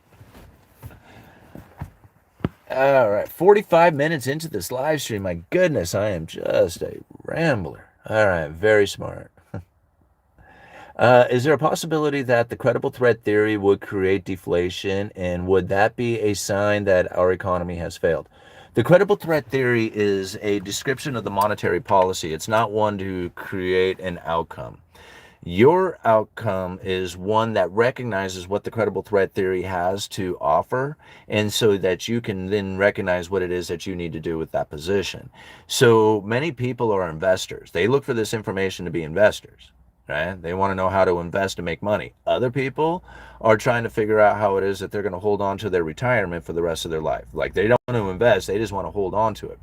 All right, 45 minutes into this live stream. My goodness, I am just a rambler. All right, very smart. Is there a possibility that the credible threat theory would create deflation, and would that be a sign that our economy has failed? The credible threat theory is a description of the monetary policy. It's not one to create an outcome. Your outcome is one that recognizes what the credible threat theory has to offer, and so that you can then recognize what it is that you need to do with that position. So many people are investors. They look for this information to be investors, right? They want to know how to invest to make money. Other people are trying to figure out how it is that they're going to hold on to their retirement for the rest of their life. Like, they don't want to invest, they just want to hold on to it.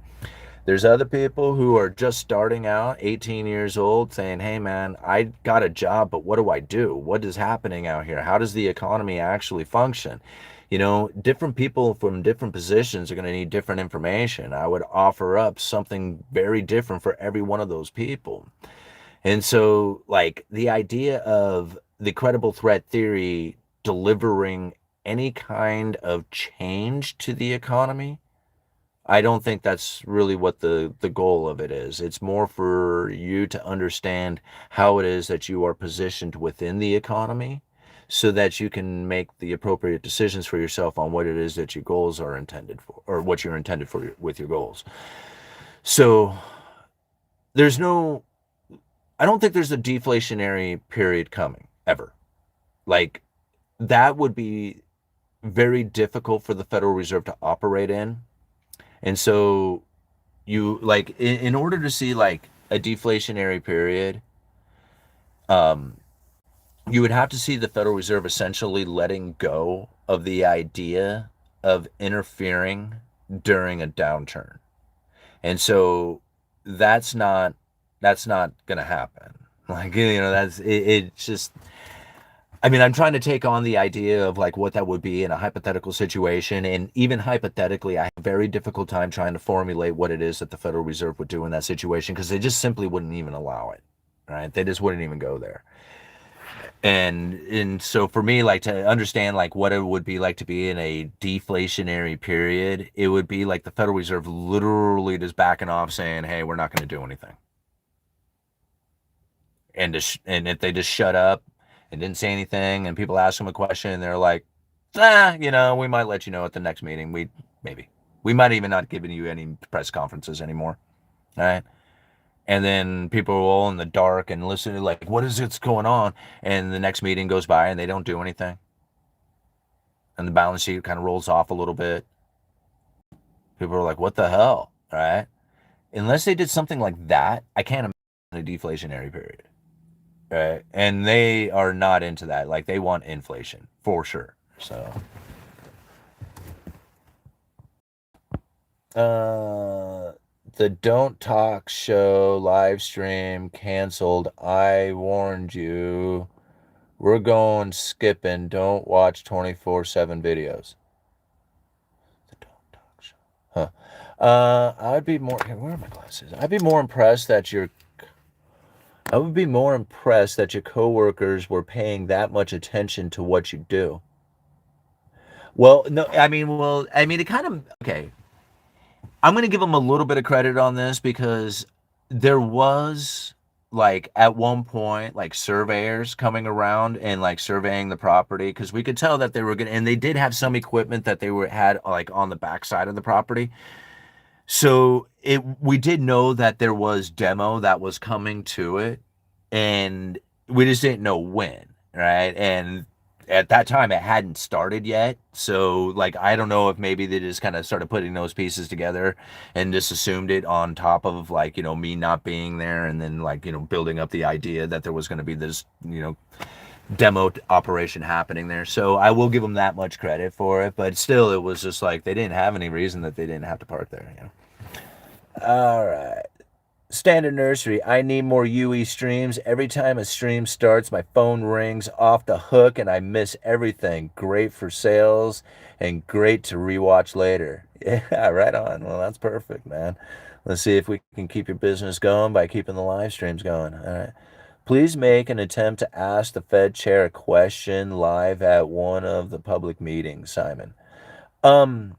There's other people who are just starting out, 18 years old, saying, hey man, I got a job, but what do I do? What is happening out here? How does the economy actually function? You know, different people from different positions are going to need different information. I would offer up something very different for every one of those people. And so, like, the idea of the credible threat theory delivering any kind of change to the economy, I don't think that's really what the goal of it is. It's more for you to understand how it is that you are positioned within the economy so that you can make the appropriate decisions for yourself on what it is that your goals are intended for, or what you're intended for with your goals. So there's no, I don't think there's a deflationary period coming ever. Like, that would be very difficult for the Federal Reserve to operate in. And so you, like, in order to see like a deflationary period, um, you would have to see the Federal Reserve essentially letting go of the idea of interfering during a downturn. And so that's not going to happen. Like, you know, it's just, I mean, I'm trying to take on the idea of like what that would be in a hypothetical situation. And even hypothetically, I have a very difficult time trying to formulate what it is that the Federal Reserve would do in that situation, because they just simply wouldn't even allow it, right? They just wouldn't even go there. And so for me, like, to understand like what it would be like to be in a deflationary period, it would be like the Federal Reserve literally just backing off saying, hey, we're not going to do anything. And if they just shut up and didn't say anything, and people ask them a question, and they're like, you know, we might let you know at the next meeting. We might even not giving you any press conferences anymore. All right. And then people are all in the dark and listening, like, what is it's going on? And the next meeting goes by and they don't do anything. And the balance sheet kind of rolls off a little bit. People are like, what the hell? All right. Unless they did something like that, I can't imagine a deflationary period. Right. And they are not into that. Like, they want inflation for sure. So, the Don't Talk Show live stream canceled. I warned you. We're going skipping. Don't watch 24/7 videos. The Don't Talk Show. Huh. I'd be more, where are my glasses? I would be more impressed that your coworkers were paying that much attention to what you do. Well, no, I mean, it kind of, okay. I'm going to give them a little bit of credit on this, because there was, like, at one point, like, surveyors coming around and like surveying the property, because we could tell that they were going to, and they did have some equipment that had like on the backside of the property. So we did know that there was demo that was coming to it, and we just didn't know when, right? And at that time it hadn't started yet. So, like, I don't know if maybe they just kind of started putting those pieces together and just assumed it on top of, like, me not being there, and then, like, building up the idea that there was going to be this, demo operation happening there. So I will give them that much credit for it, but still, it was just like they didn't have any reason that they didn't have to park there. All right. Standard nursery. I need more UE streams. Every time a stream starts, my phone rings off the hook and I miss everything. Great for sales and great to rewatch later. Yeah, right on. Well, that's perfect, man. Let's see if we can keep your business going by keeping the live streams going. All right. Please make an attempt to ask the Fed chair a question live at one of the public meetings, Simon. Um,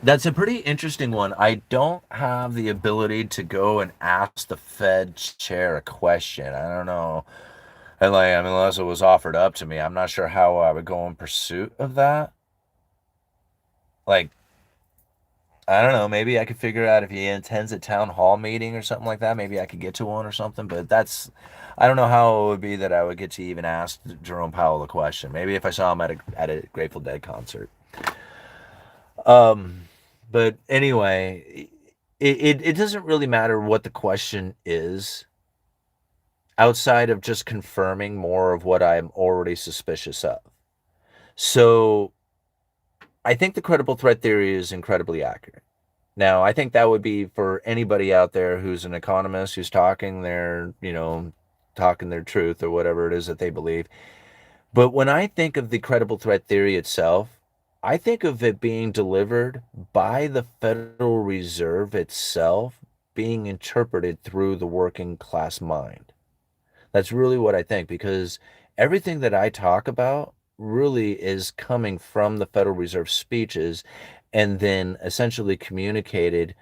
that's a pretty interesting one. I don't have the ability to go and ask the Fed chair a question. I don't know. And like, I mean, unless it was offered up to me, I'm not sure how I would go in pursuit of that. Like, I don't know. Maybe I could figure out if he attends a town hall meeting or something like that. Maybe I could get to one or something. But I don't know how it would be that I would get to even ask Jerome Powell a question. Maybe if I saw him at a Grateful Dead concert. Um, but anyway, it doesn't really matter what the question is outside of just confirming more of what I'm already suspicious of. So I think the credible threat theory is incredibly accurate. Now, I think that would be for anybody out there who's an economist who's talking their truth or whatever it is that they believe. But when I think of the credible threat theory itself, I think of it being delivered by the Federal Reserve itself, being interpreted through the working class mind. That's really what I think, because everything that I talk about really is coming from the Federal Reserve speeches and then essentially communicated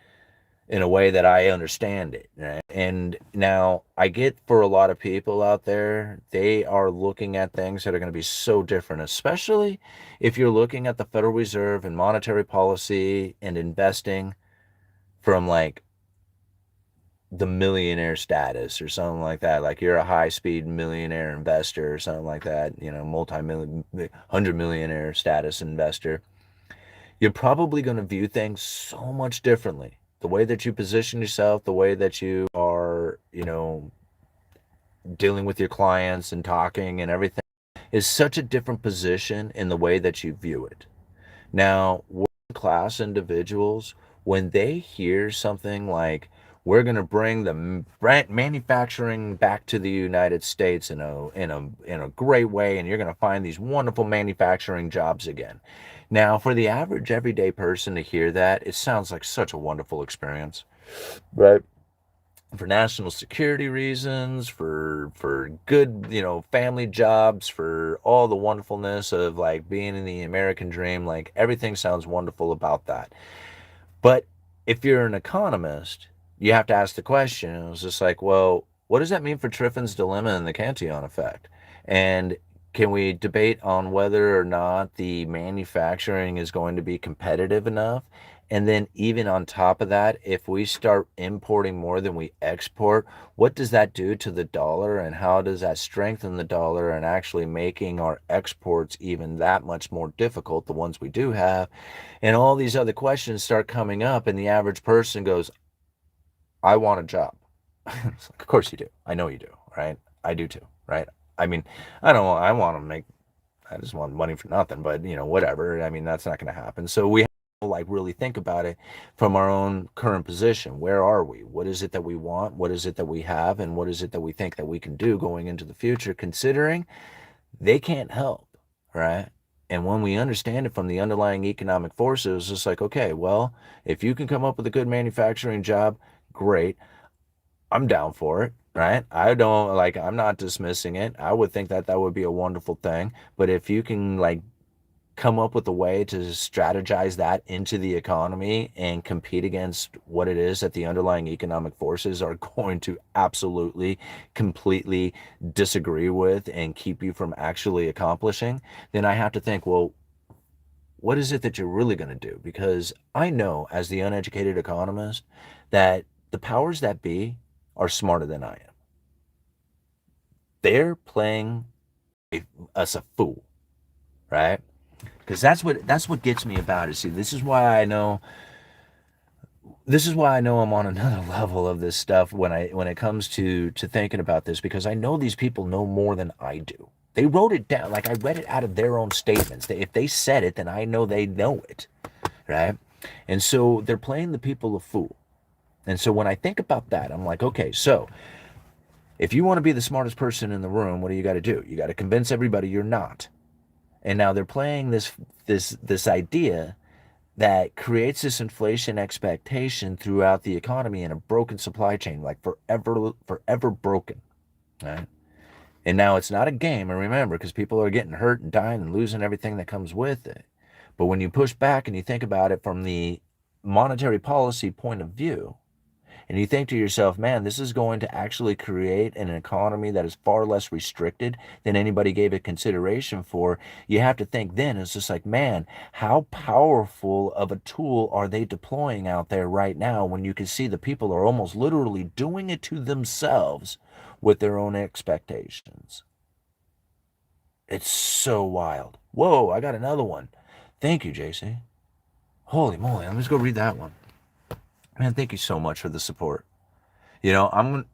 in a way that I understand it. Right? And now I get for a lot of people out there, they are looking at things that are going to be so different, especially if you're looking at the Federal Reserve and monetary policy and investing from like the millionaire status or something like that. Like you're a high speed millionaire investor or something like that, multi-million, 100 millionaire status investor. You're probably going to view things so much differently. The way that you position yourself, the way that you are, dealing with your clients and talking and everything is such a different position in the way that you view it. Now, working class individuals, when they hear something like, we're going to bring the manufacturing back to the United States in a great way, and you're going to find these wonderful manufacturing jobs again. Now, for the average everyday person to hear that, it sounds like such a wonderful experience, right? For national security reasons, for good, family jobs, for all the wonderfulness of like being in the American dream, like everything sounds wonderful about that. But if you're an economist, you have to ask the question. It was just like, well, what does that mean for Triffin's dilemma and the Cantillon effect? And can we debate on whether or not the manufacturing is going to be competitive enough? And then even on top of that, if we start importing more than we export, what does that do to the dollar and how does that strengthen the dollar and actually making our exports even that much more difficult, the ones we do have? And all these other questions start coming up, and the average person goes, I want a job. It's like, of course you do. I know you do, right? I do too, right? I mean, I want to make, I just want money for nothing, but whatever. I mean, that's not going to happen. So we have to like really think about it from our own current position. Where are we? What is it that we want? What is it that we have? And what is it that we think that we can do going into the future, considering they can't help, right? And when we understand it from the underlying economic forces, it's just like, okay, well, if you can come up with a good manufacturing job, great. I'm down for it, right? I'm not dismissing it. I would think that that would be a wonderful thing. But if you can like come up with a way to strategize that into the economy and compete against what it is that the underlying economic forces are going to absolutely, completely disagree with and keep you from actually accomplishing, then I have to think, well, what is it that you're really going to do? Because I know, as the uneducated economist, that the powers that be are smarter than I am. They're playing us a fool, right? Because that's what gets me about it. See, this is why I know this is why I know I'm on another level of this stuff when it comes to thinking about this, because I know these people know more than I do. They wrote it down, like I read it out of their own statements. If they said it, then I know they know it, right? And so they're playing the people a fool. And so when I think about that, I'm like, okay, so if you want to be the smartest person in the room, what do you got to do? You got to convince everybody you're not. And now they're playing this idea that creates this inflation expectation throughout the economy in a broken supply chain, like forever broken, right? And now it's not a game, and remember, because people are getting hurt and dying and losing everything that comes with it. But when you push back and you think about it from the monetary policy point of view, and you think to yourself, man, this is going to actually create an economy that is far less restricted than anybody gave it consideration for, you have to think then, it's just like, man, how powerful of a tool are they deploying out there right now when you can see the people are almost literally doing it to themselves with their own expectations? It's so wild. Whoa, I got another one. Thank you, JC. Holy moly, let me just go read that one. Man, thank you so much for the support. You know, I'm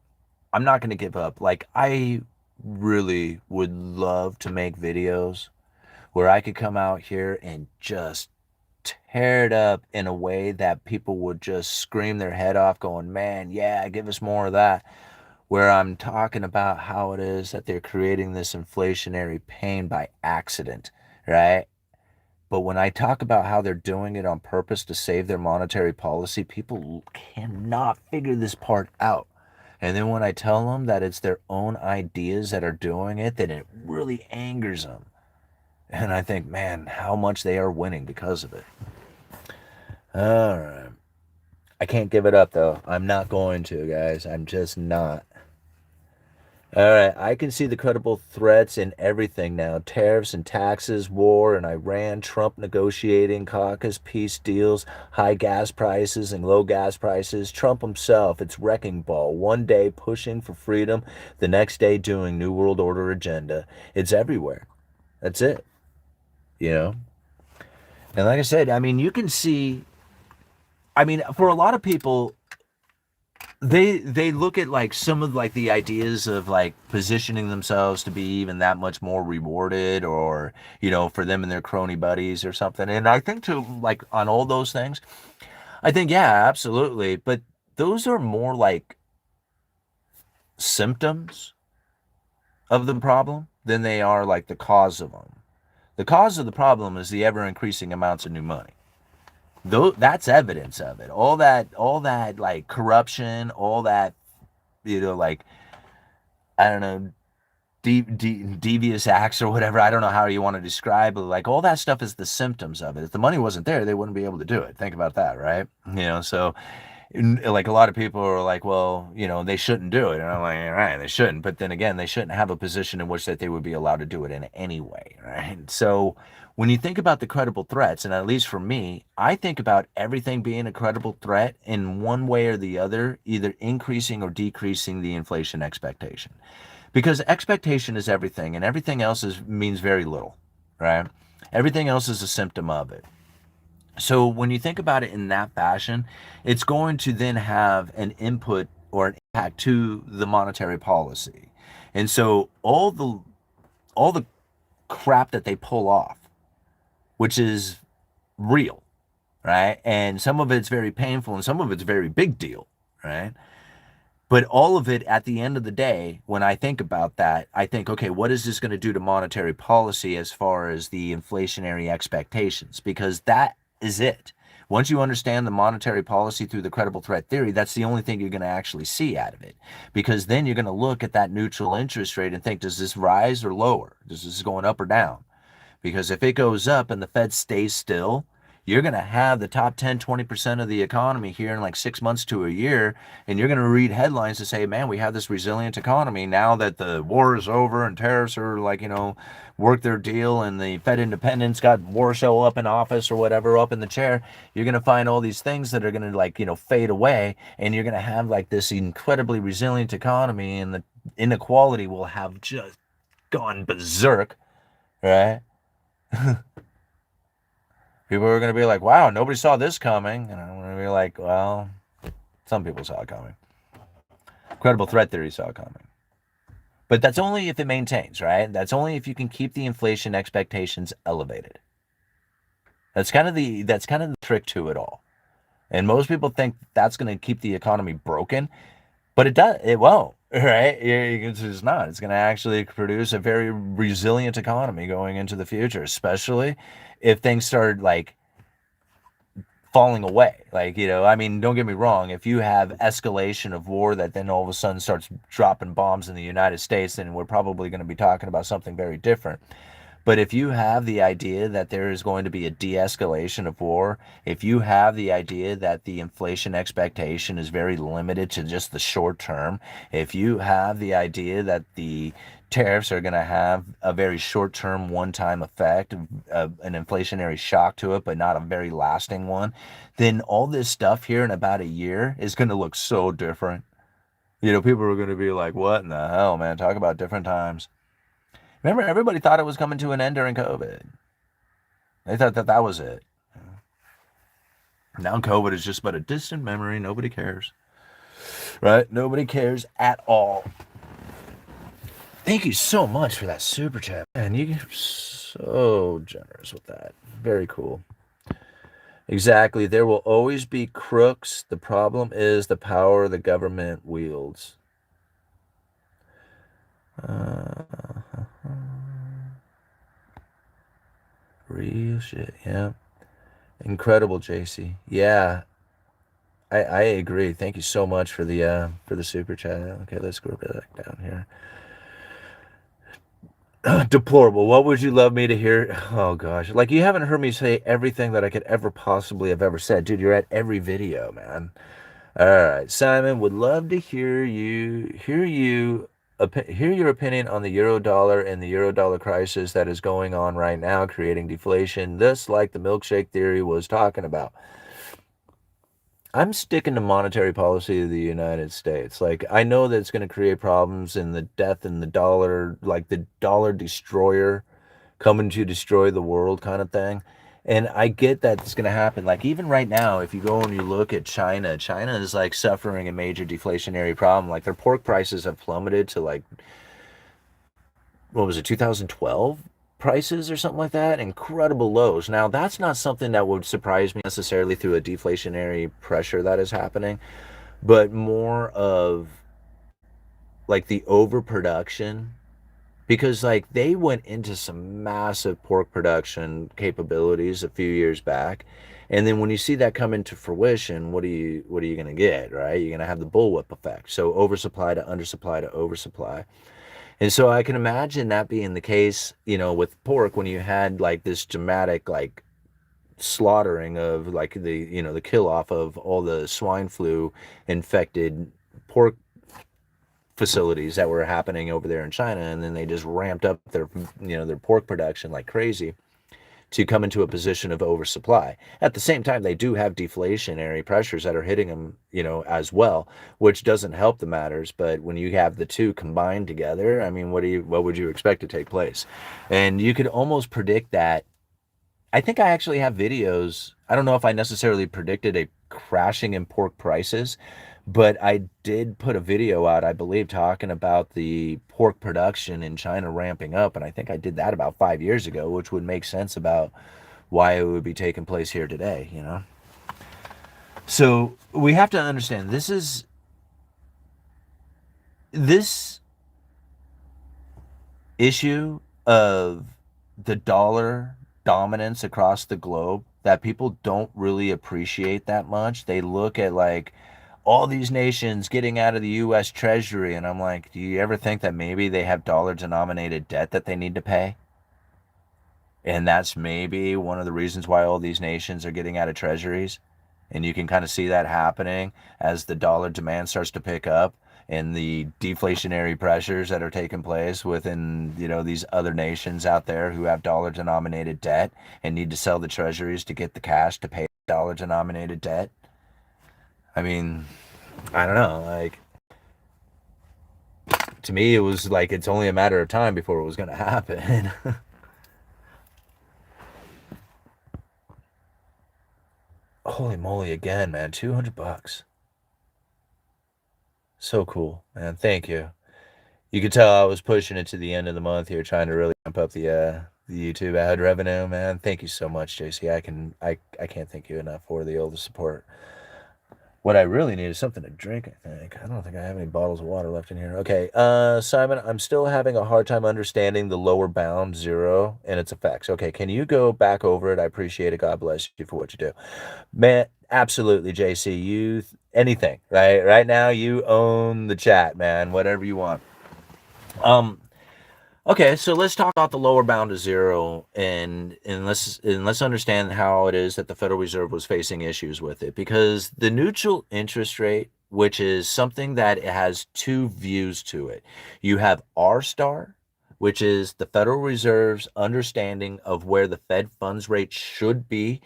not going to give up. Like, I really would love to make videos where I could come out here and just tear it up in a way that people would just scream their head off, going, man, yeah, give us more of that. Where I'm talking about how it is that they're creating this inflationary pain by accident, right? But when I talk about how they're doing it on purpose to save their monetary policy, people cannot figure this part out. And then when I tell them that it's their own ideas that are doing it, then it really angers them. And I think, man, how much they are winning because of it. All right. I can't give it up, though. I'm not going to, guys. I'm just not. All right, I can see the credible threats in everything now. Tariffs and taxes, war in Iran, Trump negotiating caucus peace deals, high gas prices and low gas prices. Trump himself, it's wrecking ball. One day pushing for freedom, the next day doing New World Order agenda. It's everywhere. That's it, you know? And like I said, I mean, you can see, I mean, for a lot of people, they look at like some of like the ideas of like positioning themselves to be even that much more rewarded, or for them and their crony buddies or something. And I think to like on all those things, I think, yeah, absolutely, but those are more like symptoms of the problem than they are like the cause of them. The cause of the problem is the ever increasing amounts of new money. Though that's evidence of it. All that like corruption, all that, like, I don't know, devious acts or whatever. I don't know how you want to describe it. Like, all that stuff is the symptoms of it. If the money wasn't there, they wouldn't be able to do it. Think about that, right? So like a lot of people are like, well, they shouldn't do it. And I'm like, all right, they shouldn't. But then again, they shouldn't have a position in which that they would be allowed to do it in any way, right? So when you think about the credible threats, and at least for me, I think about everything being a credible threat in one way or the other, either increasing or decreasing the inflation expectation. Because expectation is everything, and everything else means very little, right? Everything else is a symptom of it. So when you think about it in that fashion, it's going to then have an input or an impact to the monetary policy. And so all the crap that they pull off, which is real, right? And some of it's very painful and some of it's very big deal, right? But all of it at the end of the day, when I think about that, I think, okay, what is this going to do to monetary policy as far as the inflationary expectations? Because that is it. Once you understand the monetary policy through the credible threat theory, that's the only thing you're going to actually see out of it. Because then you're going to look at that neutral interest rate and think, does this rise or lower? Does this going up or down? Because if it goes up and the Fed stays still, you're going to have the top 10, 20% of the economy here in like 6 months to a year. And you're going to read headlines to say, man, we have this resilient economy now that the war is over and tariffs are like, work their deal and the Fed independents got Warshall up in office or whatever up in the chair. You're going to find all these things that are going to like, fade away. And you're going to have like this incredibly resilient economy, and the inequality will have just gone berserk, right? People are going to be like, wow, nobody saw this coming. And I'm going to be like, well, Some people saw it coming. Credible threat theory saw it coming. But that's only if it maintains, right? That's only if you can keep the inflation expectations elevated. That's kind of the trick to it all. And most people think that's going to keep the economy broken, but it won't, right? It's just not. It's going to actually produce a very resilient economy going into the future, especially if things start like falling away. Like, I mean, don't get me wrong. If you have escalation of war that then all of a sudden starts dropping bombs in the United States, then we're probably going to be talking about something very different. But if you have the idea that there is going to be a de-escalation of war, if you have the idea that the inflation expectation is very limited to just the short term, if you have the idea that the tariffs are going to have a very short term one time effect, an inflationary shock to it, but not a very lasting one, then all this stuff here in about a year is going to look so different. People are going to be like, what in the hell, man? Talk about different times. Remember, everybody thought it was coming to an end during COVID. They thought that that was it. Now COVID is just but a distant memory. Nobody cares. Right? Nobody cares at all. Thank you so much for that super chat. Man, you're so generous with that. Very cool. Exactly. There will always be crooks. The problem is the power the government wields. Uh, real shit. Yeah. Incredible, JC. Yeah, I agree. Thank you so much for the super chat. Okay, let's go back down here. Deplorable. What would you love me to hear? Oh gosh, like you haven't heard me say everything that I could ever possibly have ever said, dude. You're at every video, man. All right, Simon, would love to hear your opinion on the euro dollar and the euro dollar crisis that is going on right now, creating deflation, just like the milkshake theory was talking about. I'm sticking to monetary policy of the United States. Like, I know that it's going to create problems in the death in the dollar, like the dollar destroyer coming to destroy the world kind of thing. And I get that it's going to happen. Like, even right now, if you go and you look at China, China is like suffering a major deflationary problem. Like, their pork prices have plummeted to like, what was it, 2012 prices or something like that? Incredible lows. Now, that's not something that would surprise me necessarily through a deflationary pressure that is happening, but more of like the overproduction, because like they went into some massive pork production capabilities a few years back, and then when you see that come into fruition, what are you going to get, right? You're going to have the bullwhip effect. So oversupply to undersupply to oversupply. And so I can imagine that being the case, with pork, when you had like this dramatic like slaughtering of like the kill off of all the swine flu infected pork facilities that were happening over there in China, and then they just ramped up their pork production like crazy to come into a position of oversupply. At the same time, they do have deflationary pressures that are hitting them, as well, which doesn't help the matters. But when you have the two combined together, I mean, what would you expect to take place? And you could almost predict that. I think I actually have videos. I don't know if I necessarily predicted a crashing in pork prices, but I did put a video out, I believe, talking about the pork production in China ramping up. And I think I did that about 5 years ago, which would make sense about why it would be taking place here today. So we have to understand this issue of the dollar dominance across the globe that people don't really appreciate that much. They look at like all these nations getting out of the US Treasury, and I'm like, do you ever think that maybe they have dollar denominated debt that they need to pay? And that's maybe one of the reasons why all these nations are getting out of treasuries. And you can kind of see that happening as the dollar demand starts to pick up and the deflationary pressures that are taking place within, these other nations out there who have dollar denominated debt and need to sell the treasuries to get the cash to pay dollar denominated debt. I mean, I don't know. Like, to me, it was like it's only a matter of time before it was going to happen. Holy moly, again, man, $200. So cool, man. Thank you. You could tell I was pushing it to the end of the month here, trying to really amp up the YouTube ad revenue, man. Thank you so much, JC. I can't thank you enough for the older support. What I really need is something to drink, I think. I don't think I have any bottles of water left in here. Okay, Simon, I'm still having a hard time understanding the lower bound zero and its effects. Okay, can you go back over it? I appreciate it. God bless you for what you do. Man, absolutely, JC. Anything, right? Right now, you own the chat, man. Whatever you want. Um, Okay, so let's talk about the lower bound of zero, and let's understand how it is that the Federal Reserve was facing issues with it. Because the neutral interest rate, which is something that it has two views to it, you have R star, which is the Federal Reserve's understanding of where the Fed funds rate should be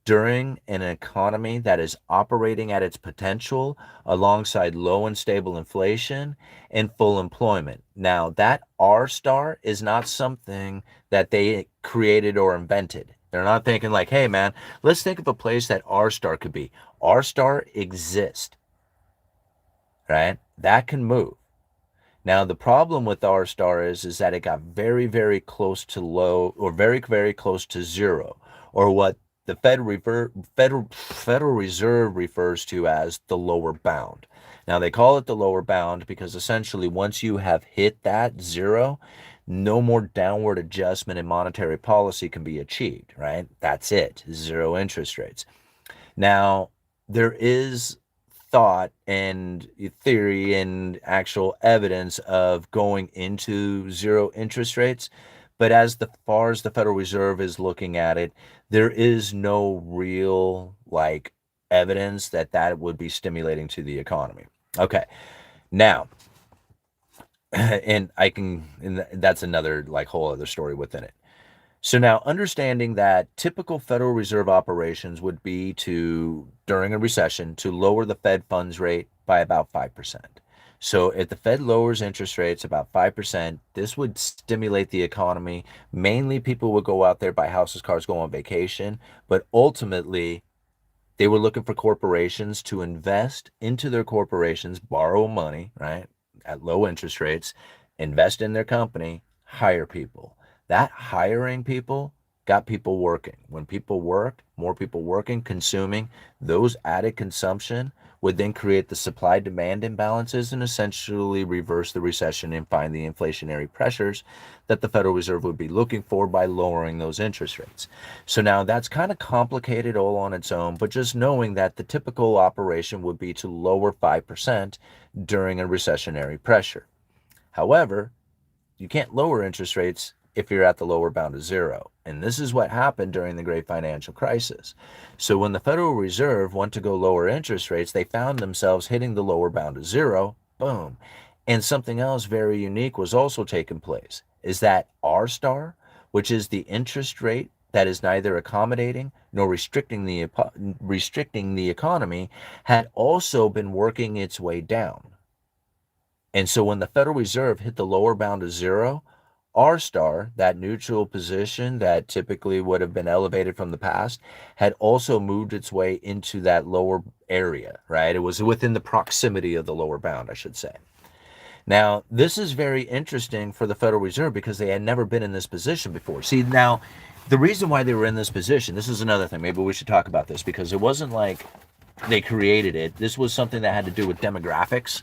during an economy that is operating at its potential alongside low and stable inflation and full employment. Now, that R star is not something that they created or invented. They're not thinking like, hey man, let's think of a place that R star could be. R star exists, right? That can move. Now the problem with R star is that it got very, very close to low, or very, very close to zero, or what the Federal Reserve refers to as the lower bound. Now they call it the lower bound because essentially once you have hit that zero, no more downward adjustment in monetary policy can be achieved, right? That's it, zero interest rates. Now, there is thought and theory and actual evidence of going into zero interest rates, but as far as the Federal Reserve is looking at it, there is no real like evidence that that would be stimulating to the economy. Okay, now, and that's another like whole other story within it. So now understanding that typical Federal Reserve operations would be to, during a recession, to lower the Fed funds rate by about 5%. So if the Fed lowers interest rates about 5%, this would stimulate the economy. Mainly people would go out there, buy houses, cars, go on vacation, but ultimately they were looking for corporations to invest into their corporations, borrow money, right, at low interest rates, invest in their company, hire people. That hiring people got people working. When people worked, more people working, consuming, those added consumption would then create the supply demand imbalances and essentially reverse the recession and find the inflationary pressures that the Federal Reserve would be looking for by lowering those interest rates. So now that's kind of complicated all on its own, but just knowing that the typical operation would be to lower 5% during a recessionary pressure. However, you can't lower interest rates if you're at the lower bound of zero. And this is what happened during the great financial crisis. So when the Federal Reserve went to go lower interest rates, they found themselves hitting the lower bound of zero. Boom. And something else very unique was also taking place is that R star, which is the interest rate that is neither accommodating nor restricting the economy, had also been working its way down. And so when the Federal Reserve hit the lower bound of zero, R star, that neutral position that typically would have been elevated from the past, had also moved its way into that lower area, right? It was within the proximity of the lower bound, I should say. Now, this is very interesting for the Federal Reserve because they had never been in this position before. See, now, the reason why they were in this position, this is another thing, maybe we should talk about this because it wasn't like they created it. This was something that had to do with demographics,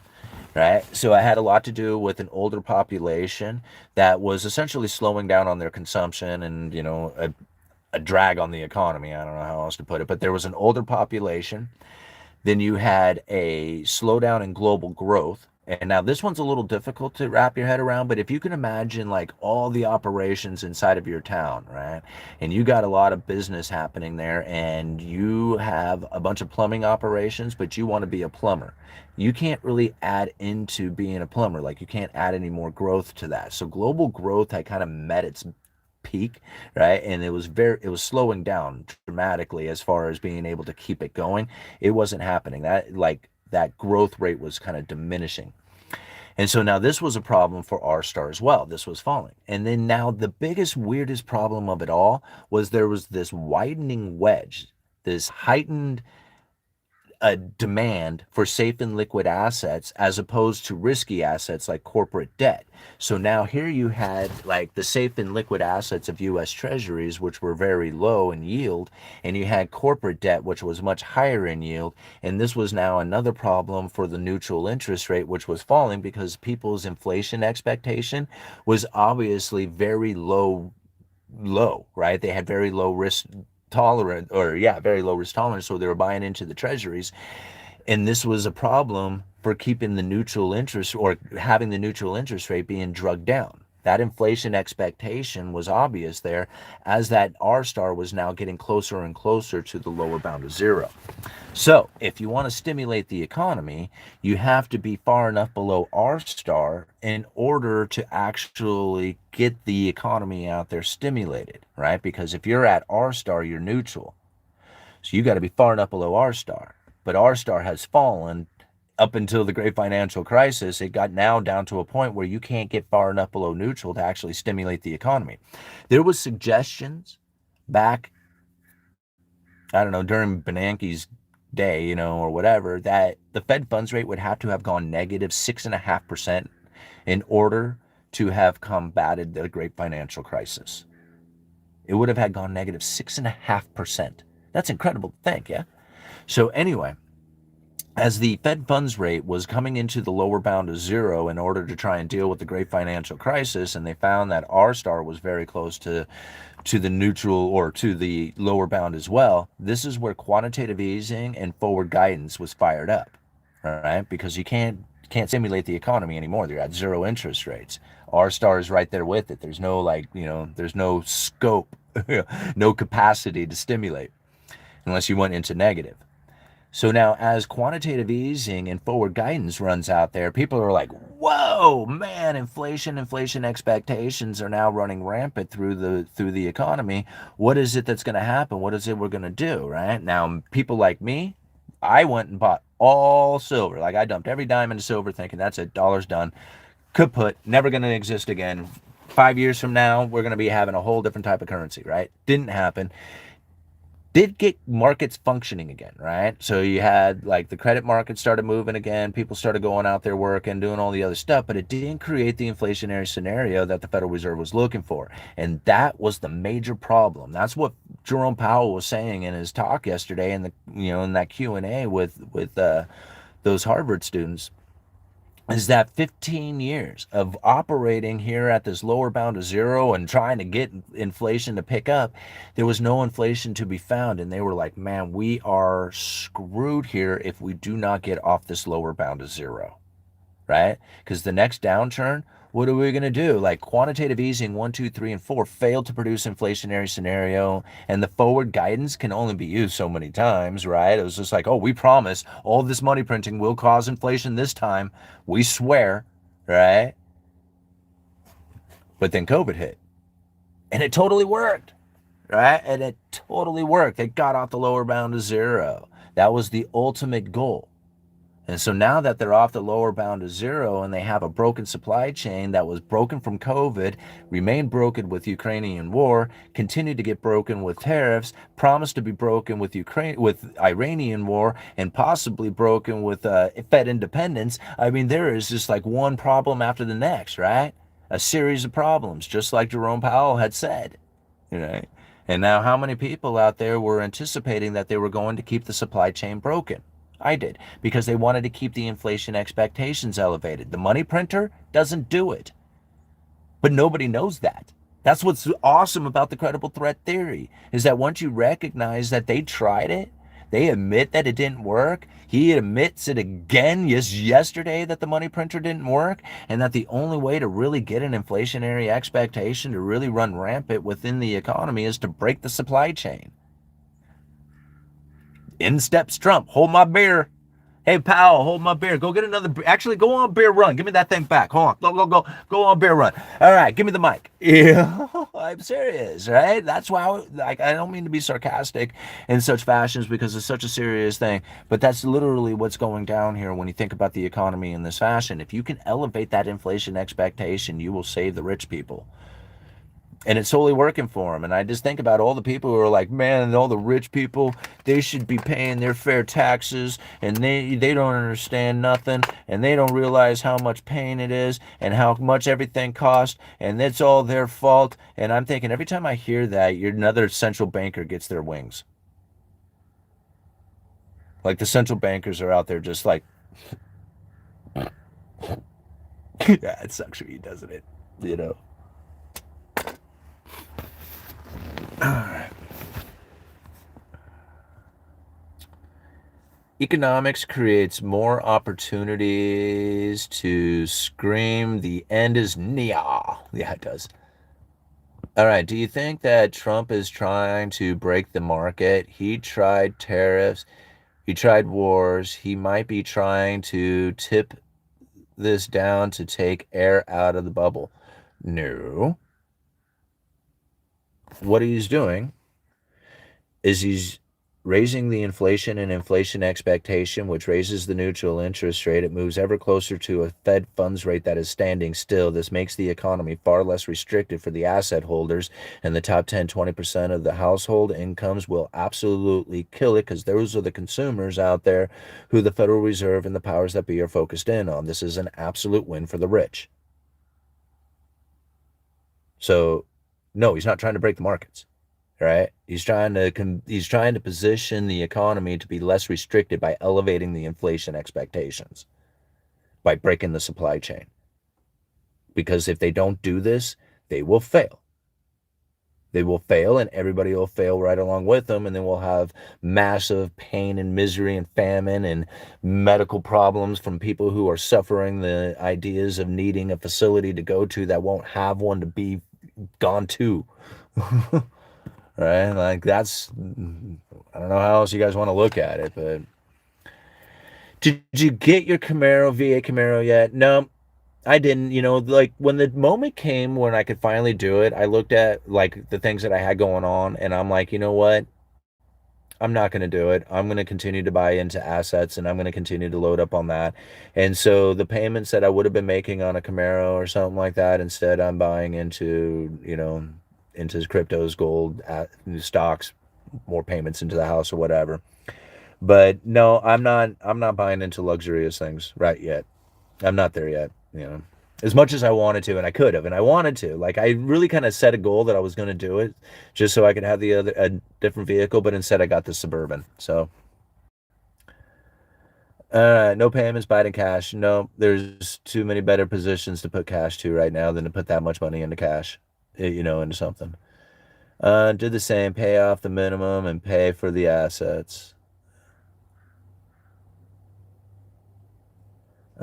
right? So it had a lot to do with an older population that was essentially slowing down on their consumption and, a drag on the economy. I don't know how else to put it, but there was an older population. Then you had a slowdown in global growth. And now this one's a little difficult to wrap your head around, but if you can imagine like all the operations inside of your town, right? And you got a lot of business happening there and you have a bunch of plumbing operations, but you want to be a plumber. You can't really add into being a plumber. Like you can't add any more growth to that. So global growth had kind of met its peak, right? And it was slowing down dramatically as far as being able to keep it going. It wasn't happening. That growth rate was kind of diminishing. And so now this was a problem for R star as well. This was falling. And then now the biggest, weirdest problem of it all was there was this widening wedge, this heightened a demand for safe and liquid assets as opposed to risky assets like corporate debt. So now here you had like the safe and liquid assets of US treasuries, which were very low in yield, and you had corporate debt, which was much higher in yield. And this was now another problem for the neutral interest rate, which was falling because people's inflation expectation was obviously very low, right? They had very low risk tolerant, or yeah, very low risk tolerance. So they were buying into the treasuries. And this was a problem for keeping the neutral interest or having the neutral interest rate being drugged down. That inflation expectation was obvious there as that R star was now getting closer and closer to the lower bound of zero. So, if you want to stimulate the economy, you have to be far enough below R star in order to actually get the economy out there stimulated, right? Because if you're at R star, you're neutral. So you got to be far enough below R star. But R star has fallen up until the great financial crisis. It got now down to a point where you can't get far enough below neutral to actually stimulate the economy. There was suggestions back, I don't know, during Bernanke's day, or whatever, that the Fed funds rate would have to have gone negative 6.5% in order to have combated the great financial crisis. It would have had gone negative 6.5%. That's incredible to think, yeah? So anyway, as the Fed funds rate was coming into the lower bound of zero in order to try and deal with the great financial crisis, and they found that R star was very close to the neutral or to the lower bound as well, this is where quantitative easing and forward guidance was fired up, right? Because you can't stimulate the economy anymore. They're at zero interest rates. R star is right there with it. There's no there's no scope, no capacity to stimulate unless you went into negative. So now, as quantitative easing and forward guidance runs out there, people are like, whoa, man, inflation expectations are now running rampant through the economy. What is it that's going to happen? What is it we're going to do, right? Now, people like me, I went and bought all silver. Like I dumped every dime into silver thinking that's it, dollar's done. Kaput, never going to exist again. 5 years from now, we're going to be having a whole different type of currency, right? Didn't happen. Did get markets functioning again, right? So you had like the credit market started moving again, people started going out there working, doing all the other stuff, but it didn't create the inflationary scenario that the Federal Reserve was looking for. And that was the major problem. That's what Jerome Powell was saying in his talk yesterday in the in that Q&A with those Harvard students, is that 15 years of operating here at this lower bound of zero and trying to get inflation to pick up, there was no inflation to be found. And they were like, man, we are screwed here if we do not get off this lower bound of zero, right? Because the next downturn, what are we going to do? Like quantitative easing 1, 2, 3, and 4 failed to produce inflationary scenario, and the forward guidance can only be used so many times, right? It was just like, oh, we promise all this money printing will cause inflation this time. We swear, right? But then COVID hit, and it totally worked, right? And it totally worked. They got off the lower bound of zero. That was the ultimate goal. And so now that they're off the lower bound of zero and they have a broken supply chain that was broken from COVID, remained broken with Ukrainian war, continued to get broken with tariffs, promised to be broken with Iranian war, and possibly broken with Fed independence. I mean, there is just like one problem after the next, right? A series of problems, just like Jerome Powell had said, right? And now how many people out there were anticipating that they were going to keep the supply chain broken? I did, because they wanted to keep the inflation expectations elevated. The money printer doesn't do it. But nobody knows that. That's what's awesome about the credible threat theory, is that once you recognize that they tried it, they admit that it didn't work. He admits it again yesterday that the money printer didn't work, and that the only way to really get an inflationary expectation to really run rampant within the economy is to break the supply chain. In steps Trump. Hold my beer. Hey, pal, hold my beer. Go get another. Actually, go on a beer run. Give me that thing back. Hold on. Go on a beer run. All right, give me the mic. Yeah, I'm serious, right? That's why, I don't mean to be sarcastic in such fashions because it's such a serious thing, but that's literally what's going down here when you think about the economy in this fashion. If you can elevate that inflation expectation, you will save the rich people. And it's solely working for them. And I just think about all the people who are like, man, all the rich people, they should be paying their fair taxes, and they don't understand nothing, and they don't realize how much pain it is and how much everything costs, and it's all their fault. And I'm thinking every time I hear that, you're another central banker gets their wings. Like the central bankers are out there just like, yeah, it sucks for you, doesn't it? You know. Economics creates more opportunities to scream the end is near. Yeah, it does. All right. Do you think that Trump is trying to break the market? He tried tariffs, he tried wars. He might be trying to tip this down to take air out of the bubble. No. What he's doing is he's raising the inflation and inflation expectation, which raises the neutral interest rate. It moves ever closer to a Fed funds rate that is standing still. This makes the economy far less restricted for the asset holders, and the top 10, 20% of the household incomes will absolutely kill it because those are the consumers out there who the Federal Reserve and the powers that be are focused in on. This is an absolute win for the rich. So, no, he's not trying to break the markets. Right? He's trying to position the economy to be less restricted by elevating the inflation expectations, by breaking the supply chain. Because if they don't do this, they will fail. They will fail, and everybody will fail right along with them, and then we'll have massive pain and misery and famine and medical problems from people who are suffering the ideas of needing a facility to go to that won't have one to be gone to. Right? Like that's, I don't know how else you guys want to look at it, but did you get your Camaro V8 Camaro yet? No, I didn't. Like when the moment came when I could finally do it, I looked at like the things that I had going on, and I'm like, you know what? I'm not going to do it. I'm going to continue to buy into assets, and I'm going to continue to load up on that. And so the payments that I would have been making on a Camaro or something like that, instead I'm buying into cryptos, gold, stocks, more payments into the house or whatever. But no, I'm not buying into luxurious things right yet. I'm not there yet, As much as I wanted to, and I could have, and I wanted to. Like I really kind of set a goal that I was going to do it just so I could have a different vehicle, but instead I got the Suburban. So, no payments, buy it in cash. No, there's too many better positions to put cash to right now than to put that much money into cash, into something. Do the same, pay off the minimum and pay for the assets.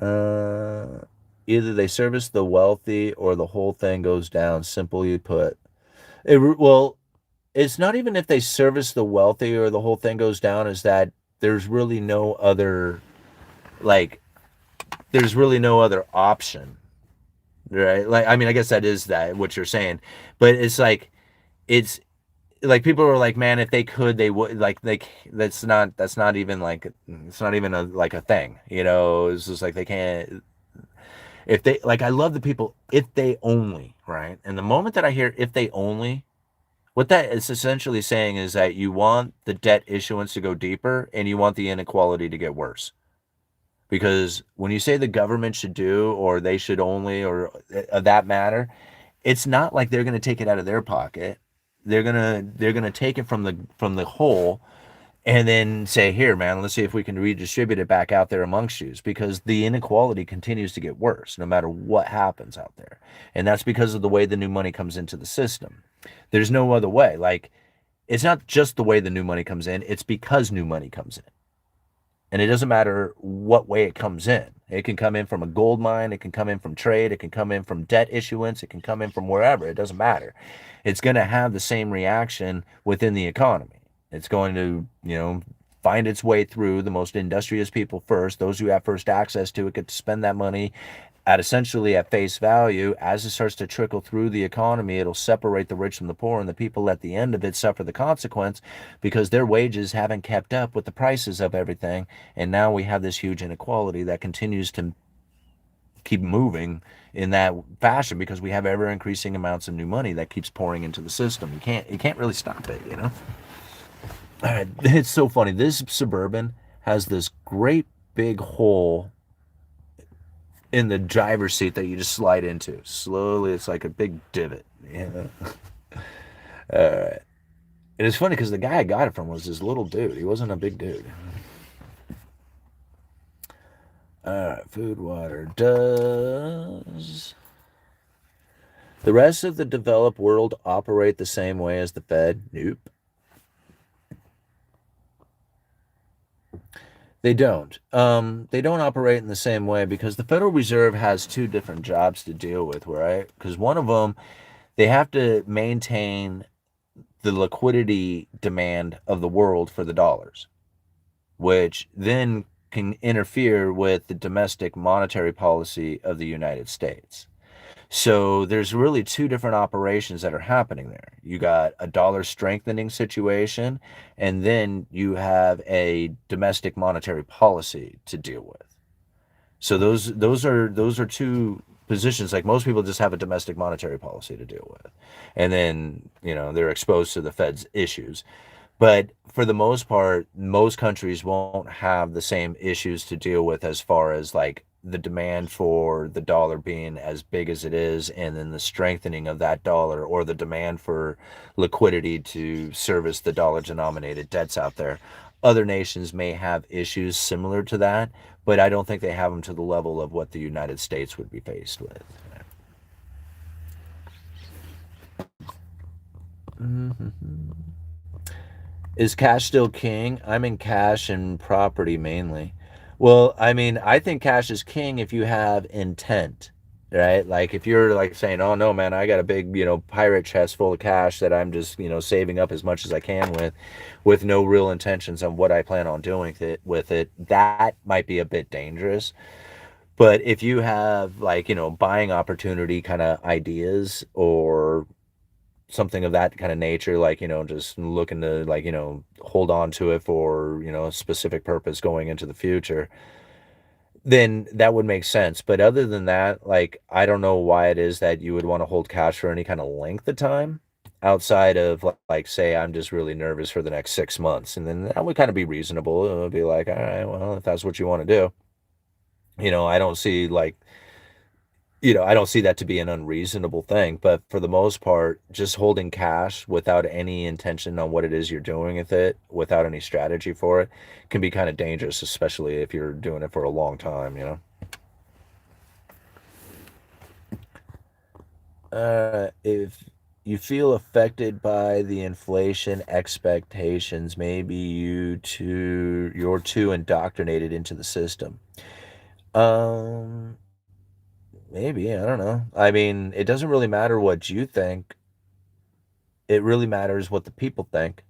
Uh, Either they service the wealthy or the whole thing goes down. Simply put, well, it's not even if they service the wealthy or the whole thing goes down. Is that there's really no other like there's really no other option, right? Like I mean, I guess that is that what you're saying, but it's like people are like, man, if they could, they would like that's not even like it's not even a like a thing, It's just like they can't. If they like, I love the people if they only, right? And the moment that I hear if they only, what that is essentially saying is that you want the debt issuance to go deeper and you want the inequality to get worse. Because when you say the government should do or they should only or that matter, it's not like they're going to take it out of their pocket. They're going to take it from the whole and then say, here, man, let's see if we can redistribute it back out there amongst you, because the inequality continues to get worse no matter what happens out there. And that's because of the way the new money comes into the system. There's no other way. Like, it's not just the way the new money comes in, it's because new money comes in. And it doesn't matter what way it comes in. It can come in from a gold mine, it can come in from trade, it can come in from debt issuance, it can come in from wherever. It doesn't matter. It's going to have the same reaction within the economy. It's going to, find its way through the most industrious people first. Those who have first access to it get to spend that money at essentially at face value. As it starts to trickle through the economy, it'll separate the rich from the poor, and the people at the end of it suffer the consequence because their wages haven't kept up with the prices of everything. And now we have this huge inequality that continues to keep moving in that fashion because we have ever increasing amounts of new money that keeps pouring into the system. You can't really stop it, you know. All right, it's so funny. This Suburban has this great big hole in the driver's seat that you just slide into slowly. It's like a big divot. Yeah. And it's funny because the guy I got it from was this little dude. He wasn't a big dude. Food, water. Does the rest of the developed world operate the same way as the Fed? Nope. They don't. They don't operate in the same way because the Federal Reserve has two different jobs to deal with, right? Because one of them, they have to maintain the liquidity demand of the world for the dollars, which then can interfere with the domestic monetary policy of the United States. So there's really two different operations that are happening there. You got a dollar strengthening situation, and then you have a domestic monetary policy to deal with. So those are two positions. Like most people just have a domestic monetary policy to deal with, and then they're exposed to the Fed's issues. But for the most part, most countries won't have the same issues to deal with as far as like the demand for the dollar being as big as it is, and then the strengthening of that dollar, or the demand for liquidity to service the dollar denominated debts out there. Other nations may have issues similar to that, but I don't think they have them to the level of what the United States would be faced with. Is cash still king? I'm in cash and property mainly. Well, I mean, I think cash is king if you have intent, right? Like if you're like saying, "Oh no, man, I got a big, pirate chest full of cash that I'm just, saving up as much as I can with no real intentions on what I plan on doing with it," that might be a bit dangerous. But if you have like, buying opportunity kind of ideas, or something of that kind of nature, like just looking to like hold on to it for a specific purpose going into the future, then that would make sense. But other than that, like I don't know why it is that you would want to hold cash for any kind of length of time outside of like say I'm just really nervous for the next 6 months, and then that would kind of be reasonable. It would be like, all right, well, if that's what you want to do, I don't see like I don't see that to be an unreasonable thing. But for the most part, just holding cash without any intention on what it is you're doing with it, without any strategy for it, can be kind of dangerous, especially if you're doing it for a long time. If you feel affected by the inflation expectations, maybe you're too indoctrinated into the system. Um, Maybe, I don't know. I mean, it doesn't really matter what you think. It really matters what the people think,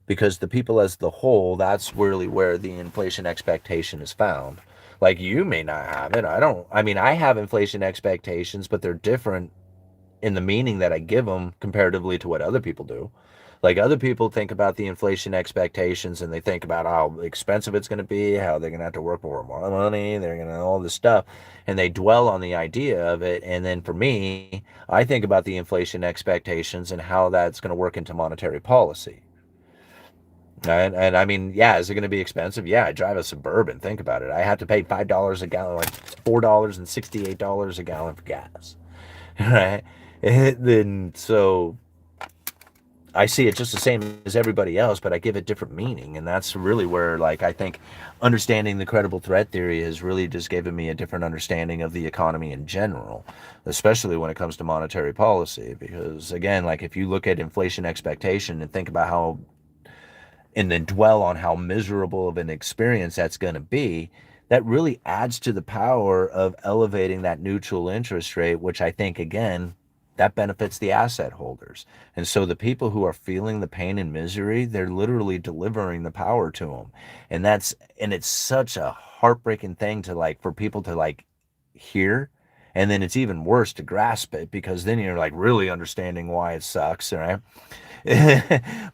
because the people as the whole, that's really where the inflation expectation is found. Like you may not have it. I mean, I have inflation expectations, but they're different in the meaning that I give them comparatively to what other people do. Like other people think about the inflation expectations and they think about how expensive it's going to be, how they're going to have to work for more money, they're going to all this stuff, and they dwell on the idea of it. And then for me, I think about the inflation expectations and how that's going to work into monetary policy. And I mean, yeah, is it going to be expensive? Yeah, I drive a Suburban. Think about it. I have to pay $5 a gallon, like $4.68 a gallon for gas, right? And then so I see it just the same as everybody else, but I give it different meaning. And that's really where, like, I think understanding the credible threat theory has really just given me a different understanding of the economy in general, especially when it comes to monetary policy. Because, again, like, if you look at inflation expectation and think about how, and then dwell on how miserable of an experience that's going to be, that really adds to the power of elevating that neutral interest rate, which I think, again, that benefits the asset holders. And so the people who are feeling the pain and misery, they're literally delivering the power to them. And it's such a heartbreaking thing to like, for people to like hear. And then it's even worse to grasp it, because then you're like really understanding why it sucks, right?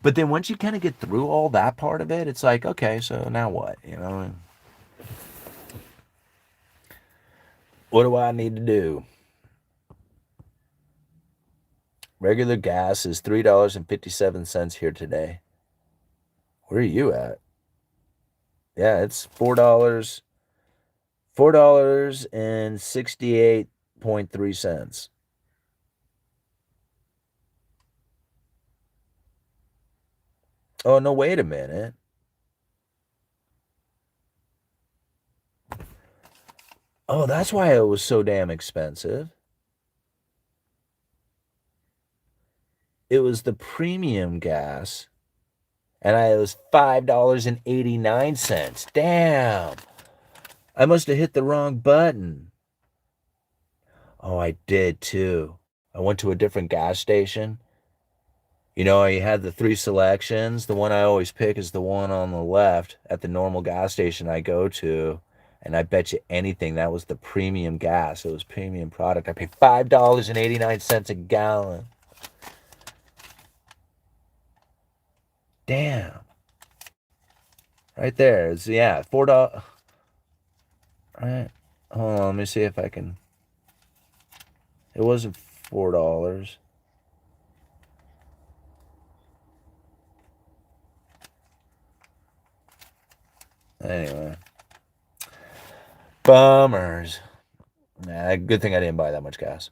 But then once you kind of get through all that part of it, it's like, okay, so now what? What do I need to do? Regular gas is $3.57 here today. Where are you at? Yeah, it's $4.68.3. Oh no, wait a minute. Oh, that's why it was so damn expensive. It was the premium gas, and it was $5.89. Damn. I must have hit the wrong button. Oh, I did too. I went to a different gas station. You know, you had the three selections. The one I always pick is the one on the left at the normal gas station I go to. And I bet you anything that was the premium gas. It was premium product. I paid $5.89 a gallon. Damn. Right there. It's, yeah, $4. All right. Hold on, let me see if I can. It wasn't $4. Anyway. Bummers. Nah, good thing I didn't buy that much gas.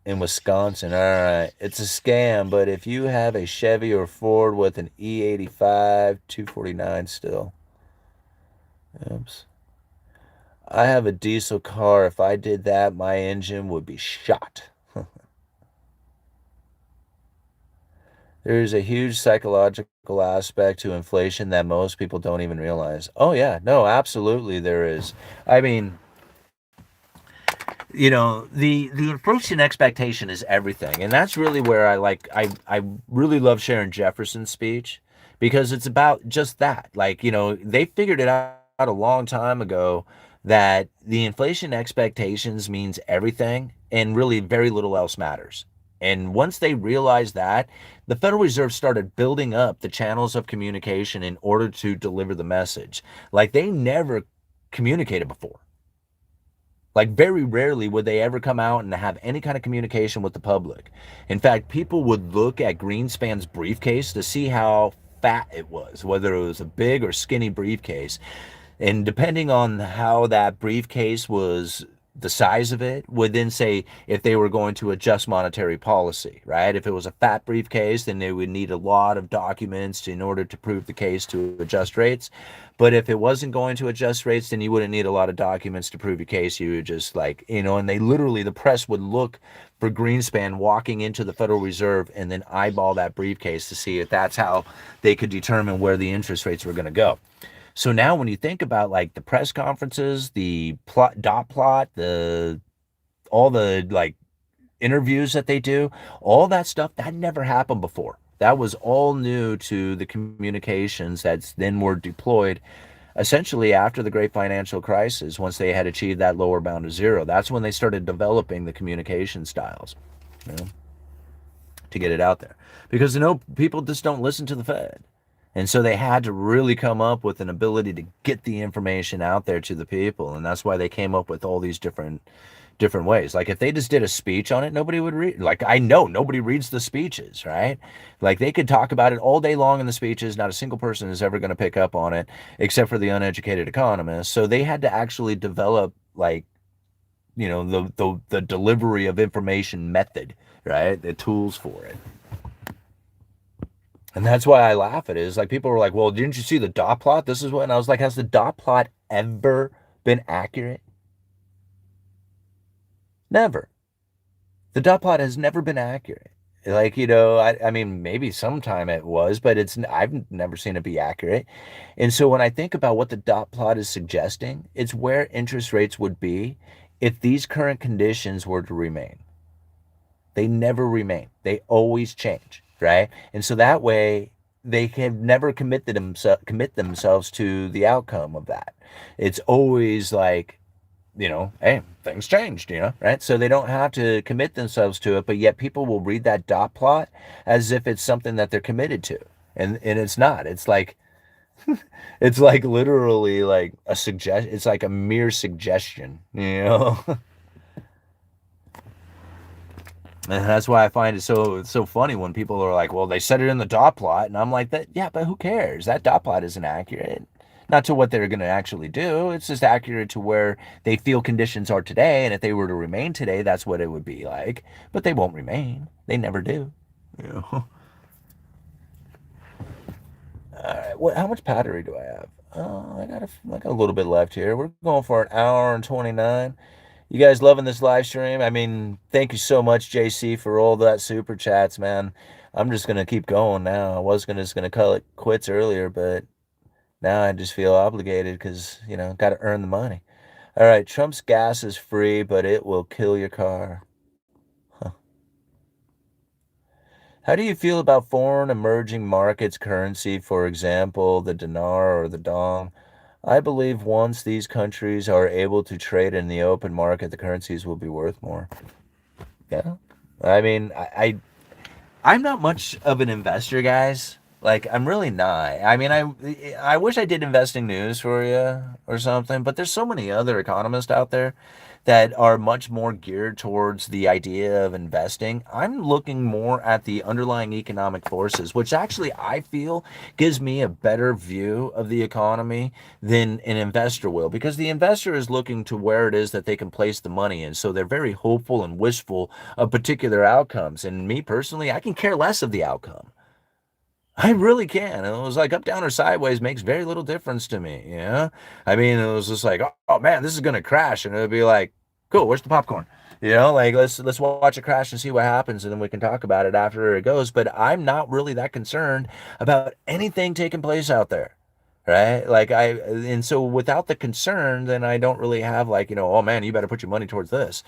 In Wisconsin, all right. It's a scam, but if you have a Chevy or Ford with an E85, 249 still. Oops. I have a diesel car. If I did that, my engine would be shot. There's a huge psychological aspect to inflation that most people don't even realize. Oh, yeah. No, absolutely there is. I mean, you know, the inflation expectation is everything, and that's really where I really love Sharon Jefferson's speech, because it's about just that. Like, you know, they figured it out a long time ago that the inflation expectations means everything and really very little else matters. And once they realized that, the Federal Reserve started building up the channels of communication in order to deliver the message like they never communicated before. Like, very rarely would they ever come out and have any kind of communication with the public. In fact, people would look at Greenspan's briefcase to see how fat it was, whether it was a big or skinny briefcase. And depending on how that briefcase was, the size of it would then say if they were going to adjust monetary policy, right? If it was a fat briefcase, then they would need a lot of documents in order to prove the case to adjust rates. But if it wasn't going to adjust rates, then you wouldn't need a lot of documents to prove your case. You would just, like, you know, and they literally, the press would look for Greenspan walking into the Federal Reserve and then eyeball that briefcase to see if that's how they could determine where the interest rates were going to go. So now when you think about like the press conferences, the dot plot, the all the like interviews that they do, all that stuff that never happened before. That was all new to the communications that then were deployed essentially after the great financial crisis. Once they had achieved that lower bound of zero, that's when they started developing the communication styles, you know, to get it out there, because, you know, people just don't listen to the Fed. And so they had to really come up with an ability to get the information out there to the people. And that's why they came up with all these different ways. Like, if they just did a speech on it, nobody would read. Like, I know nobody reads the speeches, right? Like, they could talk about it all day long in the speeches. Not a single person is ever going to pick up on it except for the uneducated economists. So they had to actually develop, like, you know, the delivery of information method, right? The tools for it. And that's why I laugh at it. Is like, people were like, well, didn't you see the dot plot? This is what, and I was like, has the dot plot ever been accurate? Never. The dot plot has never been accurate. Like, you know, I mean, maybe sometime it was, but I've never seen it be accurate. And so when I think about what the dot plot is suggesting, it's where interest rates would be if these current conditions were to remain. They never remain. They always change, right? And so that way they can never commit themselves to the outcome of that. It's always like, you know, hey, things changed, you know, right? So they don't have to commit themselves to it, but yet people will read that dot plot as if it's something that they're committed to. And it's not. It's like It's like literally like a suggest. It's like a mere suggestion, you know. And that's why I find it so funny when people are like, "Well, they said it in the dot plot," and I'm like, "That yeah, but who cares? That dot plot isn't accurate. Not to what they're going to actually do. It's just accurate to where they feel conditions are today, and if they were to remain today, that's what it would be like. But they won't remain. They never do. You know. All right, how much battery do I have? I got a little bit left here. We're going for an hour and 29. You guys loving this live stream? I mean, thank you so much, JC, for all that super chats, man. I'm just gonna keep going now. I was gonna just gonna call it quits earlier, but now I just feel obligated because got to earn the money. All right, Trump's gas is free, but it will kill your car. Huh. How do you feel about foreign emerging markets currency, for example, the dinar or the dong? I believe once these countries are able to trade in the open market, the currencies will be worth more. Yeah. I mean, I'm not much of an investor, guys. Like, I'm really not. I mean, I wish I did investing news for you or something, but there's so many other economists out there that are much more geared towards the idea of investing. I'm looking more at the underlying economic forces, which actually I feel gives me a better view of the economy than an investor will, because the investor is looking to where it is that they can place the money in. So they're very hopeful and wishful of particular outcomes. And me personally, I can care less of the outcome. I really can. And it was like up, down, or sideways makes very little difference to me. Yeah. I mean, it was just like, oh man, this is gonna crash, and it'd be like, cool, where's the popcorn? Like let's watch it crash and see what happens, and then we can talk about it after it goes. But I'm not really that concerned about anything taking place out there. Right. And so without the concern, then I don't really have like, oh man, you better put your money towards this.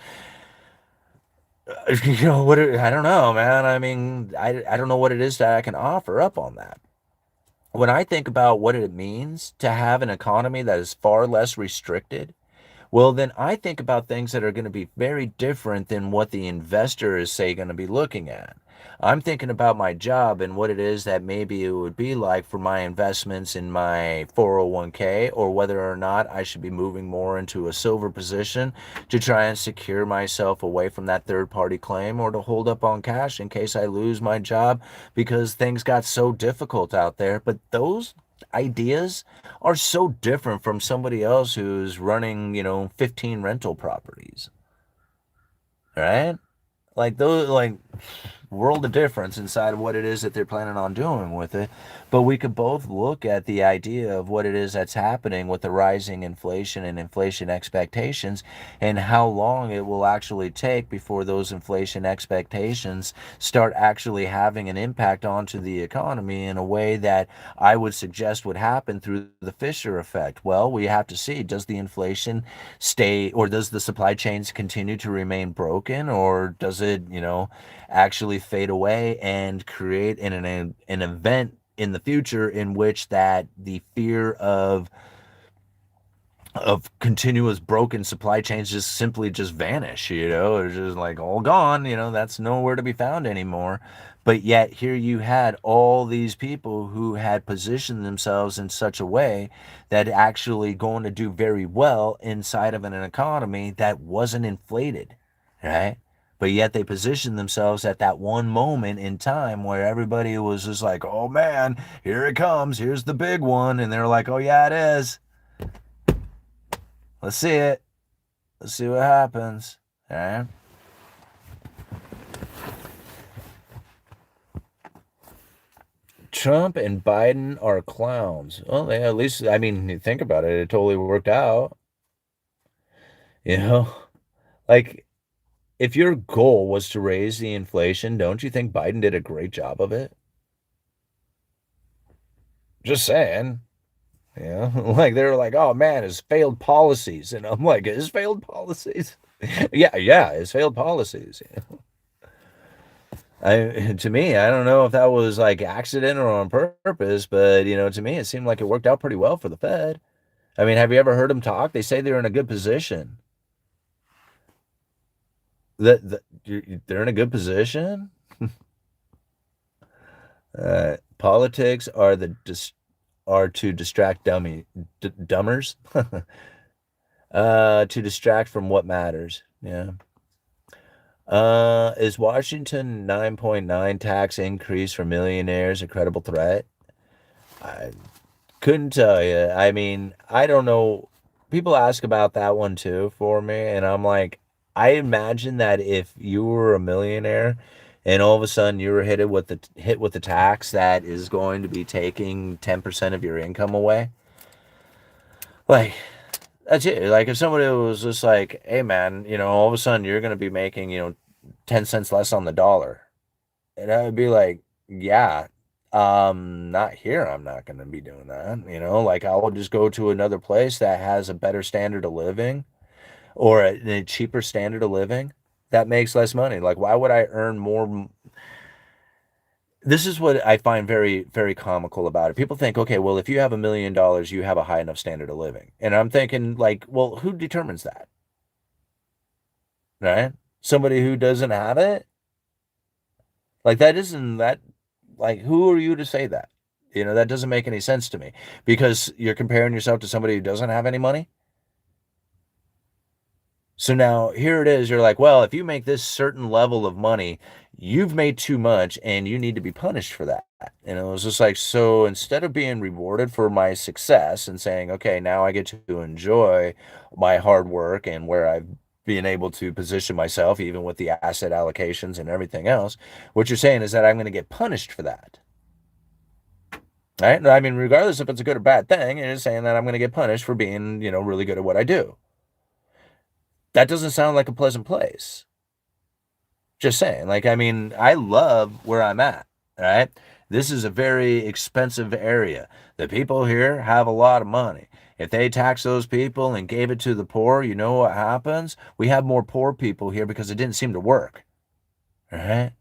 I don't know, man. I mean, I don't know what it is that I can offer up on that. When I think about what it means to have an economy that is far less restricted, well, then I think about things that are going to be very different than what the investor is, say, going to be looking at. I'm thinking about my job and what it is that maybe it would be like for my investments in my 401k, or whether or not I should be moving more into a silver position to try and secure myself away from that third party claim, or to hold up on cash in case I lose my job because things got so difficult out there. But those ideas are so different from somebody else who's running, 15 rental properties, right? Like those, like world of difference inside of what it is that they're planning on doing with it. But we could both look at the idea of what it is that's happening with the rising inflation and inflation expectations, and how long it will actually take before those inflation expectations start actually having an impact onto the economy in a way that I would suggest would happen through the Fisher effect. Well, we have to see, does the inflation stay, or does the supply chains continue to remain broken, or does it, actually fade away and create an event in the future in which that the fear of continuous broken supply chains just simply just vanish, it's just like all gone, that's nowhere to be found anymore. But yet here you had all these people who had positioned themselves in such a way that actually going to do very well inside of an economy that wasn't inflated, right? But yet they positioned themselves at that one moment in time where everybody was just like, oh man, here it comes, here's the big one, and they're like, oh yeah, it is, let's see it. Let's see what happens. All right. Trump and Biden are clowns. Well, they, at least, I mean, you think about it, it totally worked out. You know, like if your goal was to raise the inflation, don't you think Biden did a great job of it? Just saying. Like they were like, oh man, his failed policies. And I'm like, his failed policies? Yeah, his failed policies. To me, I don't know if that was like accident or on purpose, but to me, it seemed like it worked out pretty well for the Fed. I mean, have you ever heard them talk? They say they're in a good position. They're in a good position. Politics are are to distract dummers, to distract from what matters. Yeah. Is Washington 9.9 tax increase for millionaires a credible threat? I couldn't tell you. I mean, I don't know. People ask about that one too for me, and I'm like, I imagine that if you were a millionaire and all of a sudden you were hit with the tax that is going to be taking 10% of your income away, like that's it. Like if somebody was just like, "Hey man, all of a sudden you're going to be making, 10 cents less on the dollar." And I would be like, yeah, not here. I'm not going to be doing that. Like I will just go to another place that has a better standard of living or a cheaper standard of living that makes less money. Like, why would I earn more? This is what I find very, very comical about it. People think, okay, well, if you have $1 million, you have a high enough standard of living. And I'm thinking, like, well, who determines that? Right? Somebody who doesn't have it? Like that isn't that like who are you to say that? That doesn't make any sense to me because you're comparing yourself to somebody who doesn't have any money. So now here it is, you're like, well, if you make this certain level of money, you've made too much and you need to be punished for that. It's just like, so instead of being rewarded for my success and saying, okay, now I get to enjoy my hard work and where I've been able to position myself, even with the asset allocations and everything else, what you're saying is that I'm going to get punished for that. Right? I mean, regardless if it's a good or bad thing, you're saying that I'm going to get punished for being, really good at what I do. That doesn't sound like a pleasant place. Just saying. Like, I mean, I love where I'm at. Right? This is a very expensive area. The people here have a lot of money. If they tax those people and gave it to the poor, you know what happens? We have more poor people here because it didn't seem to work. Right?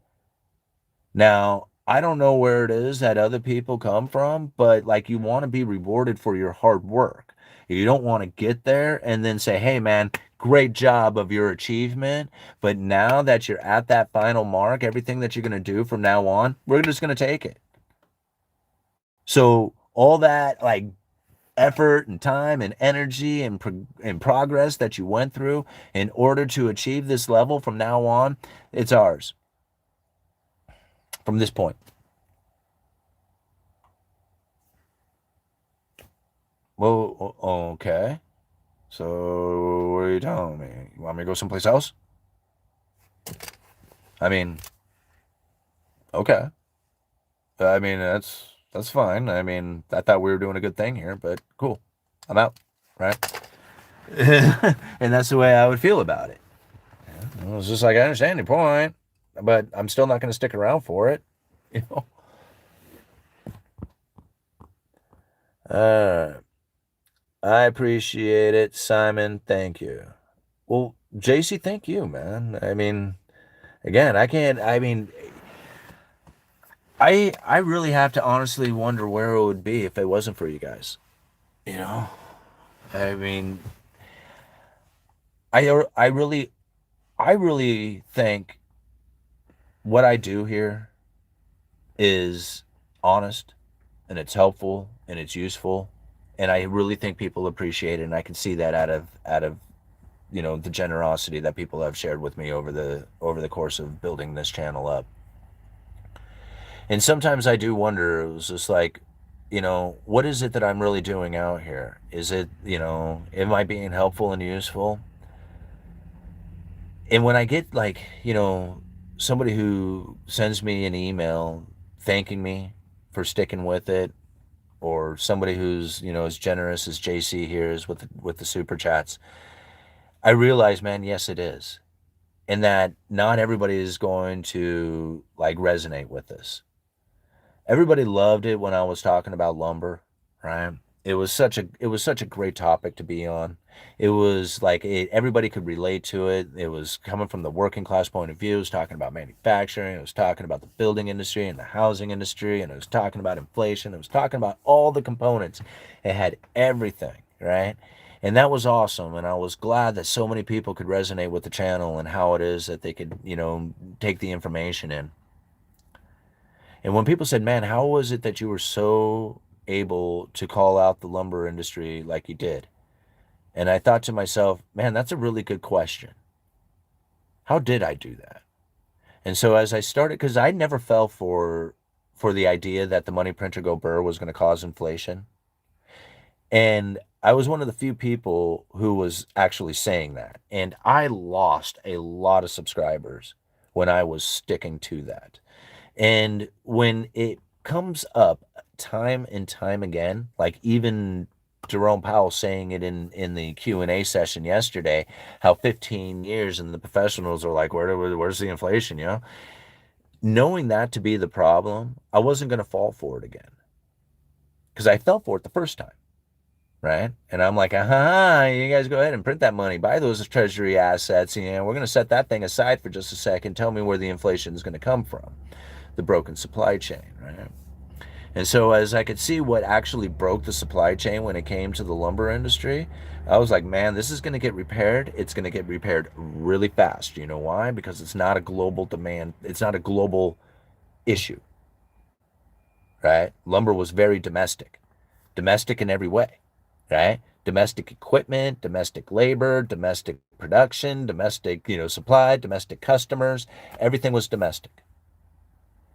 Now, I don't know where it is that other people come from, but like you want to be rewarded for your hard work. You don't want to get there and then say, hey, man, great job of your achievement. But now that you're at that final mark, everything that you're going to do from now on, we're just going to take it. So, all that like effort and time and energy and progress that you went through in order to achieve this level from now on, it's ours from this point. Well, okay. So what are you telling me? You want me to go someplace else? I mean, okay. I mean, that's fine. I mean, I thought we were doing a good thing here, but cool. I'm out, right? And that's the way I would feel about it. It was just like I understand your point, but I'm still not going to stick around for it. You know. Uh, I appreciate it, Simon. Thank you. Well, JC, thank you, man. I mean, again, I can't. I mean, I really have to honestly wonder where it would be if it wasn't for you guys. You know, I mean, I really think what I do here is honest and it's helpful and it's useful, and I really think people appreciate it, and I can see that out of the generosity that people have shared with me over the course of building this channel up. And sometimes I do wonder, it was just like, what is it that I'm really doing out here? Is it, am I being helpful and useful? And when I get like, somebody who sends me an email thanking me for sticking with it, or somebody who's, as generous as JC here is with the super chats, I realize, man, yes, it is. And that not everybody is going to like resonate with this. Everybody loved it when I was talking about lumber, right? It was such a great topic to be on. It was like everybody could relate to it. It was coming from the working class point of view. It was talking about manufacturing. It was talking about the building industry and the housing industry, and it was talking about inflation. It was talking about all the components. It had everything, right? And that was awesome. And I was glad that so many people could resonate with the channel and how it is that they could, take the information in. And when people said, man, how was it that you were so able to call out the lumber industry like you did. And I thought to myself, man, that's a really good question. How did I do that? And so as I started, because I never fell for the idea that the money printer go burr was going to cause inflation. And I was one of the few people who was actually saying that. And I lost a lot of subscribers when I was sticking to that. And when it comes up time and time again, like even Jerome Powell saying it in the Q&A session yesterday, how 15 years and the professionals are like, where's the inflation, you know? Knowing that to be the problem, I wasn't going to fall for it again because I fell for it the first time, right? And I'm like, you guys go ahead and print that money, buy those treasury assets. You know, we're going to set that thing aside for just a second. Tell me where the inflation is going to come from, the broken supply chain, right? And so as I could see what actually broke the supply chain when it came to the lumber industry, I was like, man, this is going to get repaired. It's going to get repaired really fast. You know why? Because it's not a global demand. It's not a global issue, right? Lumber was very domestic, domestic in every way, right? Domestic equipment, domestic labor, domestic production, domestic, supply, domestic customers, everything was domestic.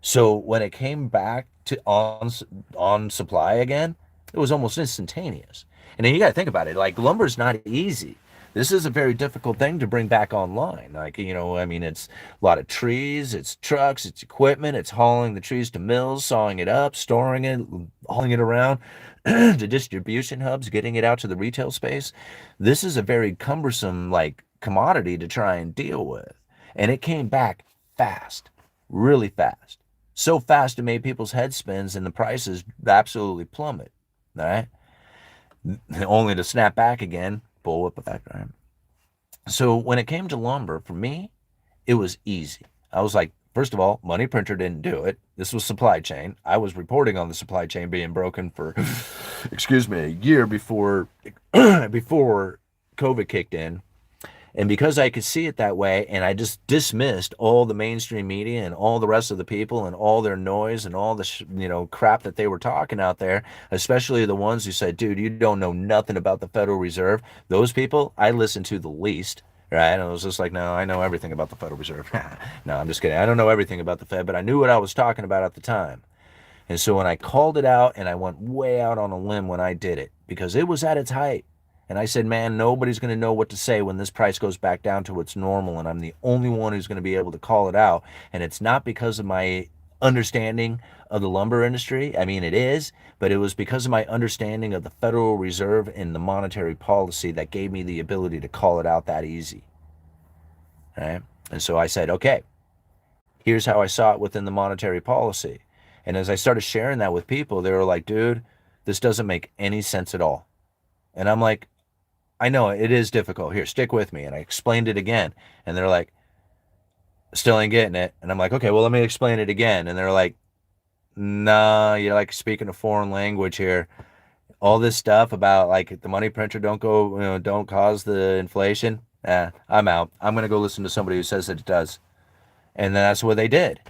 So when it came back to on supply again, it was almost instantaneous. And then you got to think about it, like lumber's not easy. This is a very difficult thing to bring back online. Like, I mean, it's a lot of trees, it's trucks, it's equipment, it's hauling the trees to mills, sawing it up, storing it, hauling it around to distribution hubs, getting it out to the retail space. This is a very cumbersome, like, commodity to try and deal with. And it came back fast, really fast. So fast it made people's head spins and the prices absolutely plummet. All right. Only to snap back again, bullwhip effect, right? So when it came to lumber, for me, it was easy. I was like, first of all, money printer didn't do it. This was supply chain. I was reporting on the supply chain being broken for, excuse me, a year before before COVID kicked in. And because I could see it that way, and I just dismissed all the mainstream media and all the rest of the people and all their noise and all the crap that they were talking out there, especially the ones who said, "Dude, you don't know nothing about the Federal Reserve." Those people I listened to the least. Right? And I was just like, no, I know everything about the Federal Reserve. No, I'm just kidding. I don't know everything about the Fed, but I knew what I was talking about at the time. And so when I called it out, and I went way out on a limb when I did it because it was at its height. And I said, man, nobody's going to know what to say when this price goes back down to its normal. And I'm the only one who's going to be able to call it out. And it's not because of my understanding of the lumber industry. I mean, it is, but it was because of my understanding of the Federal Reserve and the monetary policy that gave me the ability to call it out that easy. Right? And so I said, okay, here's how I saw it within the monetary policy. And as I started sharing that with people, they were like, dude, this doesn't make any sense at all. And I'm like, I know it is difficult. Here, stick with me. And I explained it again. And they're like, still ain't getting it. And I'm like, okay, well, let me explain it again. And they're like, nah, you're like speaking a foreign language here. All this stuff about like the money printer don't cause the inflation. I'm out. I'm going to go listen to somebody who says that it does. And then that's what they did.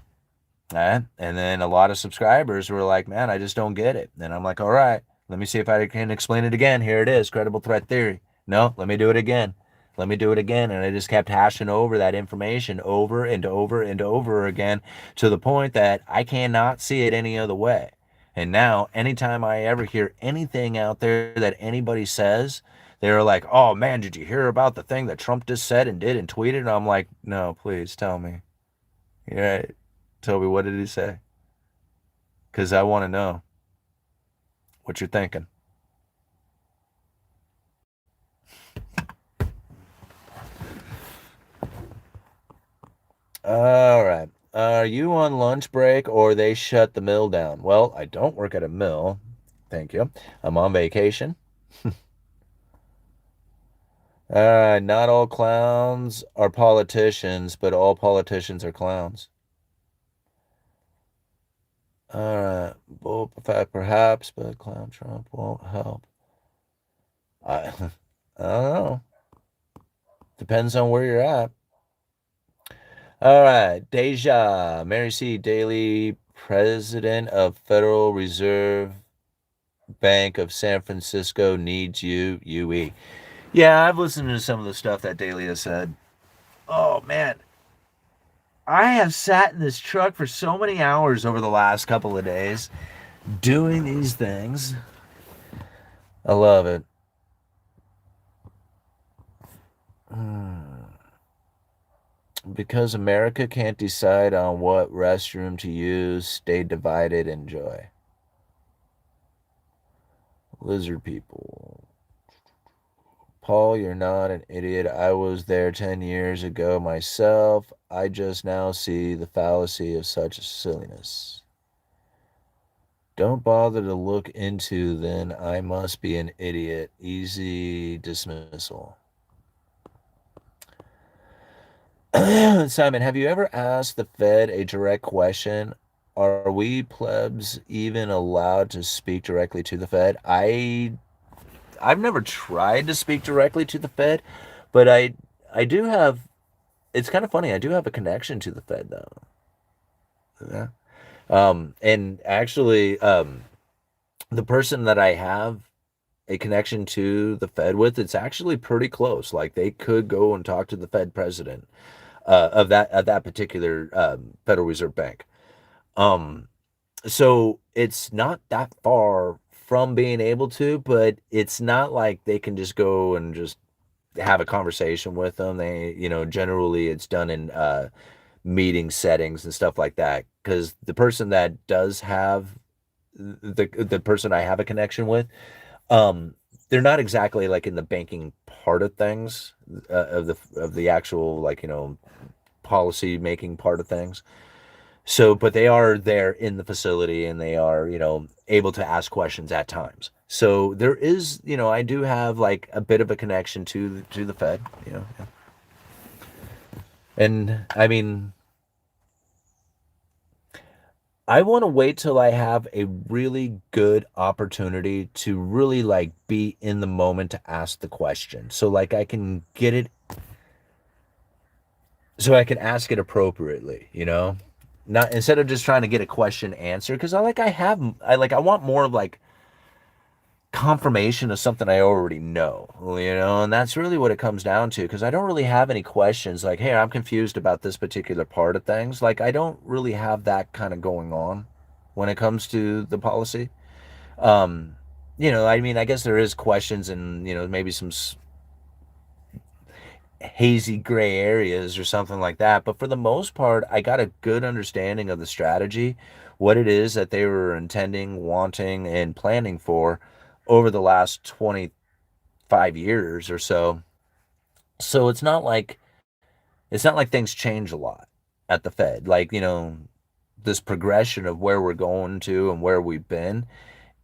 And then a lot of subscribers were like, man, I just don't get it. And I'm like, all right, let me see if I can explain it again. Here it is, credible threat theory. No, let me do it again. Let me do it again. And I just kept hashing over that information over and over and over again to the point that I cannot see it any other way. And now, anytime I ever hear anything out there that anybody says, they're like, oh man, did you hear about the thing that Trump just said and did and tweeted? And I'm like, no, please tell me. Yeah, tell me, what did he say? Because I want to know what you're thinking. All right. Are you on lunch break or they shut the mill down? Well, I don't work at a mill. Thank you. I'm on vacation. Not all clowns are politicians, but all politicians are clowns. All right. Well, perhaps, but clown Trump won't help. I, I don't know. Depends on where you're at. All right, Deja, Mary C. Daly, President of Federal Reserve. Bank of San Francisco needs you, UE. Yeah, I've listened to some of the stuff that Daly has said. Oh man, I have sat in this truck for so many hours over the last couple of days doing these things. I love it. Because America can't decide on what restroom to use, stay divided, enjoy. Lizard people. Paul, you're not an idiot. I was there 10 years ago myself. I just now see the fallacy of such silliness. Don't bother to look into, then I must be an idiot. Easy dismissal. Simon, have you ever asked the Fed a direct question? Are we plebs even allowed to speak directly to the Fed? I've never tried to speak directly to the Fed, but I do have. It's kind of funny. I do have a connection to the Fed though. Yeah. And actually, the person that I have a connection to the Fed with, it's actually pretty close. Like they could go and talk to the Fed president of that particular Federal Reserve Bank. Um, so it's not that far from being able to, but it's not like they can just go and just have a conversation with them. They, generally it's done in meeting settings and stuff like that. Because the person that does have the person I have a connection with, um, they're not exactly like in the banking part of things, of the actual like policy making part of things. So, but they are there in the facility and they are, able to ask questions at times. So there is, I do have like a bit of a connection to the Fed, yeah. And I mean, I want to wait till I have a really good opportunity to really like be in the moment to ask the question. So like I can get it, so I can ask it appropriately, Not instead of just trying to get a question answered, because I want more of like confirmation of something I already know, and that's really what it comes down to. Because I don't really have any questions like, hey, I'm confused about this particular part of things. Like I don't really have that kind of going on when it comes to the policy. Um, I mean, I guess there is questions and maybe some hazy gray areas or something like that. But for the most part, I got a good understanding of the strategy, what it is that they were intending, wanting, and planning for over the last 25 years or so. So it's not like things change a lot at the Fed. Like, this progression of where we're going to and where we've been,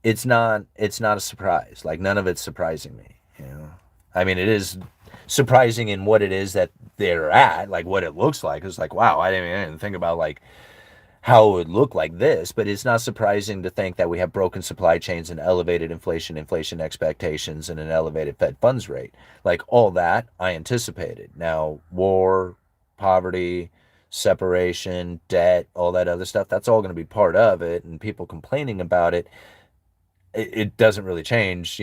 it's not a surprise. Like none of it's surprising me. I mean, it is surprising in what it is that they're at, like what it looks like. It's like, wow, I didn't think about like how it would look like this, but it's not surprising to think that we have broken supply chains and elevated inflation expectations and an elevated Fed funds rate. Like all that I anticipated. Now, war, poverty, separation, debt, all that other stuff, that's all going to be part of it. And people complaining about it doesn't really change,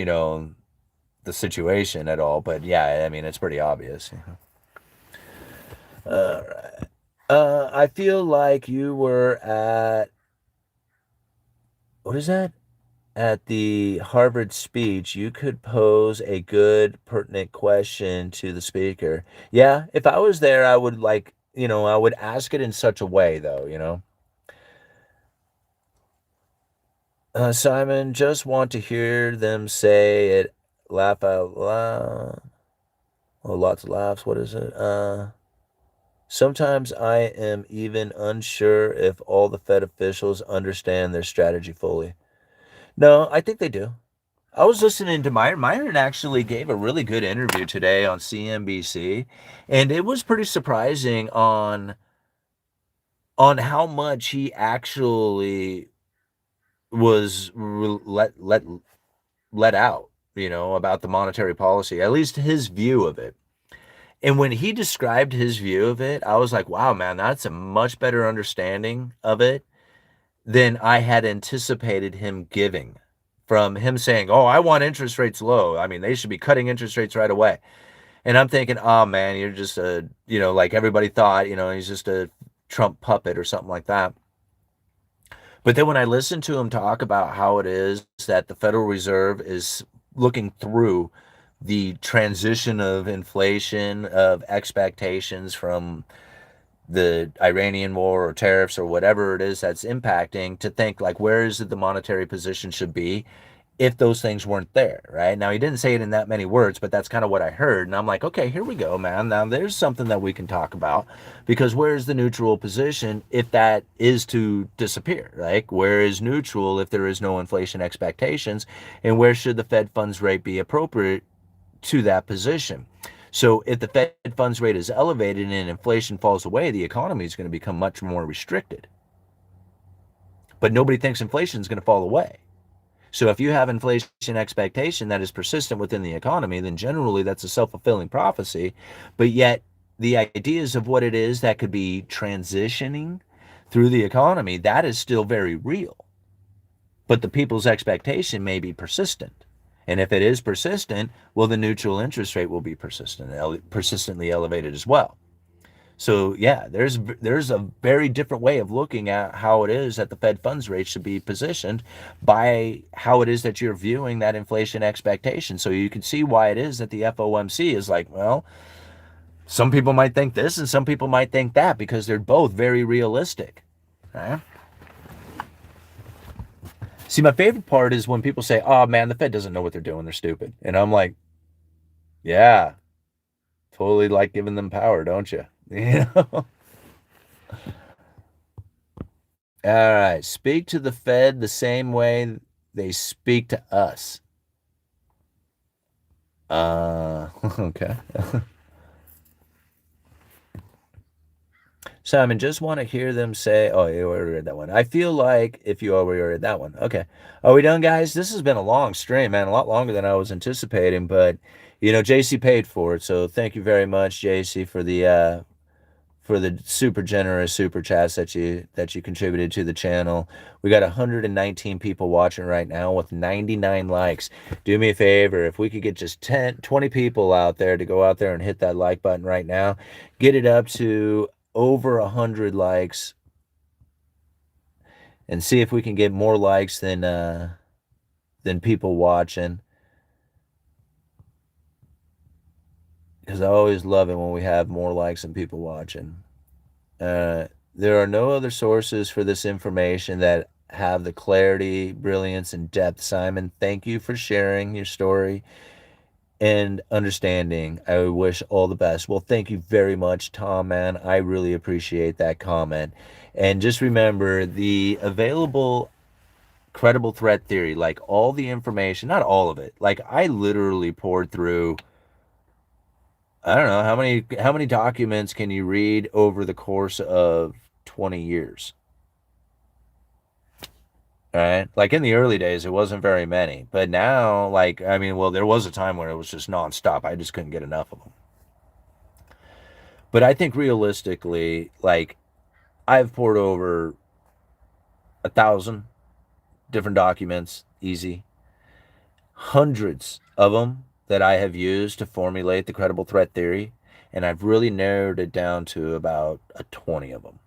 the situation at all. But yeah, I mean, it's pretty obvious. All right. I feel like you were at, what is that? At the Harvard speech. You could pose a good, pertinent question to the speaker. Yeah, if I was there, I would like, I would ask it in such a way, though. Simon, just want to hear them say it, laugh out loud. Oh, lots of laughs. What is it? Sometimes I am even unsure if all the Fed officials understand their strategy fully. No, I think they do. I was listening to Myron. Myron actually gave a really good interview today on CNBC, and it was pretty surprising on how much he actually was let out, about the monetary policy, at least his view of it. And when he described his view of it, I was like, wow, man, that's a much better understanding of it than I had anticipated him giving from him saying, "Oh, I want interest rates low. I mean, they should be cutting interest rates right away." And I'm thinking, "Oh man, you're just a, like everybody thought, he's just a Trump puppet or something like that." But then when I listen to him talk about how it is that the Federal Reserve is looking through the transition of inflation, of expectations from the Iranian war or tariffs or whatever it is that's impacting, to think like, where is it the monetary position should be if those things weren't there, right? Now, he didn't say it in that many words, but that's kind of what I heard. And I'm like, okay, here we go, man. Now there's something that we can talk about, because where's the neutral position if that is to disappear, right? Where is neutral if there is no inflation expectations? And where should the Fed funds rate be appropriate to that position? So if the Fed funds rate is elevated and inflation falls away, the economy is going to become much more restricted. But nobody thinks inflation is going to fall away. So if you have inflation expectation that is persistent within the economy, then generally that's a self-fulfilling prophecy. But yet the ideas of what it is that could be transitioning through the economy, that is still very real. But the people's expectation may be persistent. And if it is persistent, well, the neutral interest rate will be persistently elevated as well. So yeah, there's a very different way of looking at how it is that the Fed funds rate should be positioned by how it is that you're viewing that inflation expectation. So you can see why it is that the FOMC is like, well, some people might think this and some people might think that, because they're both very realistic. Right? See, my favorite part is when people say, "Oh man, the Fed doesn't know what they're doing. They're stupid." And I'm like, "Yeah, totally like giving them power, don't you?" You know? All right. Speak to the Fed the same way they speak to us. Okay. Simon, just want to hear them say, oh, you already read that one. I feel like if you already read that one. Okay. Are we done, guys? This has been a long stream, man. A lot longer than I was anticipating, but JC paid for it. So thank you very much, JC, for the super generous super chats that you contributed to the channel. We got 119 people watching right now with 99 likes. Do me a favor, if we could get just 10, 20 people out there to go out there and hit that like button right now, get it up to over 100 likes, and see if we can get more likes than people watching. Because I always love it when we have more likes than people watching. There are no other sources for this information that have the clarity, brilliance, and depth. Simon, thank you for sharing your story and understanding. I wish all the best. Well, thank you very much, Tom, man. I really appreciate that comment. And just remember, the available credible threat theory, like all the information, not all of it. Like I literally poured through, I don't know how many documents can you read over the course of 20 years? Right? Like in the early days, it wasn't very many, but now, like, I mean, well, there was a time where it was just nonstop. I just couldn't get enough of them. But I think realistically, like, I've poured over 1,000 different documents, easy, hundreds of them that I have used to formulate the credible threat theory, and I've really narrowed it down to about 20 of them,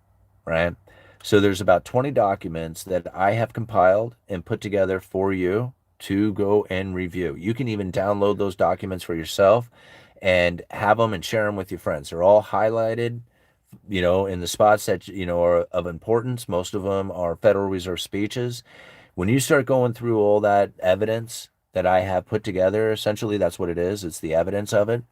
right? So there's about 20 documents that I have compiled and put together for you to go and review. You can even download those documents for yourself and have them and share them with your friends. They're all highlighted, in the spots that, are of importance. Most of them are Federal Reserve speeches. When you start going through all that evidence that I have put together, essentially that's what it is. It's the evidence of it.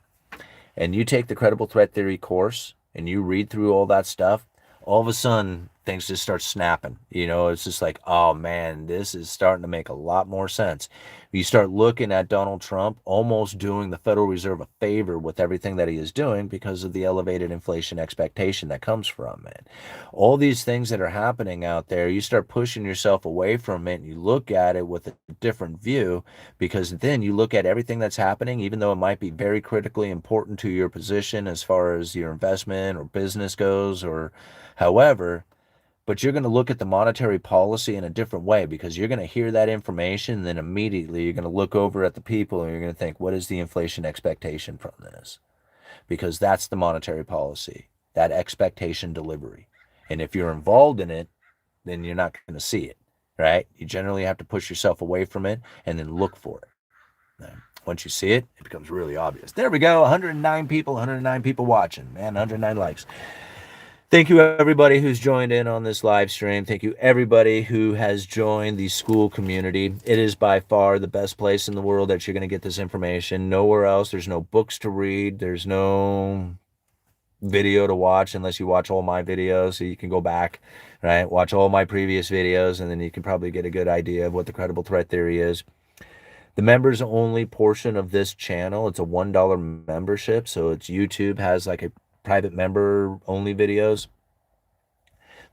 And you take the credible threat theory course and you read through all that stuff, all of a sudden things just start snapping. It's just like, oh man, this is starting to make a lot more sense. You start looking at Donald Trump almost doing the Federal Reserve a favor with everything that he is doing because of the elevated inflation expectation that comes from it. All these things that are happening out there, you start pushing yourself away from it and you look at it with a different view, because then you look at everything that's happening, even though it might be very critically important to your position as far as your investment or business goes, or however, but you're going to look at the monetary policy in a different way, because you're going to hear that information, and then immediately you're going to look over at the people and you're going to think, what is the inflation expectation from this? Because that's the monetary policy, that expectation delivery. And if you're involved in it, then you're not going to see it, right? You generally have to push yourself away from it and then look for it. Once you see it, it becomes really obvious. There we go. 109 people watching, man. 109 likes. Thank you, everybody who's joined in on this live stream. Thank you, everybody who has joined the school community. It is by far the best place in the world that you're going to get this information. Nowhere else. There's no books to read. There's no video to watch unless you watch all my videos. So you can go back, right? Watch all my previous videos, and then you can probably get a good idea of what the credible threat theory is. The members only portion of this channel, it's a $1 membership. So it's YouTube has like a private member only videos.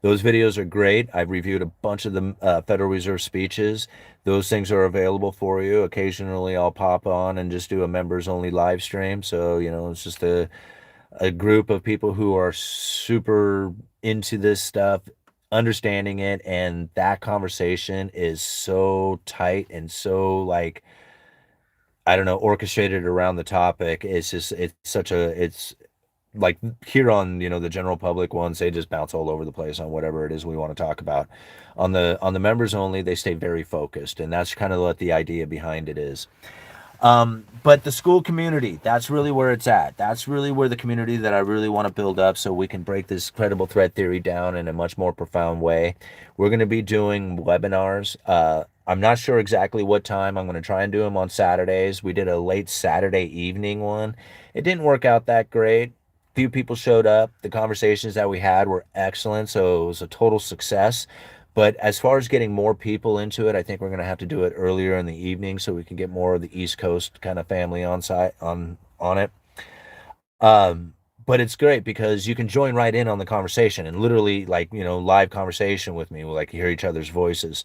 Those videos are great. I've reviewed a bunch of the Federal Reserve speeches. Those things are available for you. Occasionally I'll pop on and just do a members only live stream. So, it's just a group of people who are super into this stuff, understanding it, and that conversation is so tight and so, like, I don't know, orchestrated around the topic. It's like here on, the general public ones, they just bounce all over the place on whatever it is we want to talk about. On the members only, they stay very focused, and that's kind of what the idea behind it is. But the school community, that's really where it's at. That's really where the community that I really want to build up, so we can break this credible threat theory down in a much more profound way. We're going to be doing webinars. I'm not sure exactly what time. I'm going to try and do them on Saturdays. We did a late Saturday evening one. It didn't work out that great. Few people showed up. The conversations that we had were excellent, so it was a total success. But as far as getting more people into it, I think we're going to have to do it earlier in the evening so we can get more of the East Coast kind of family on site on it. But it's great because you can join right in on the conversation and literally, like, live conversation with me. We'll like hear each other's voices.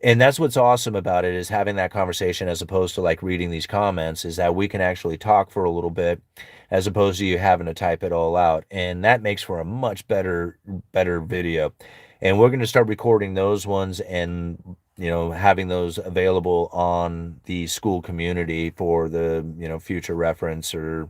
And that's what's awesome about it, is having that conversation as opposed to like reading these comments, is that we can actually talk for a little bit as opposed to you having to type it all out. And that makes for a much better video. And we're going to start recording those ones and, having those available on the school community for the, future reference, or,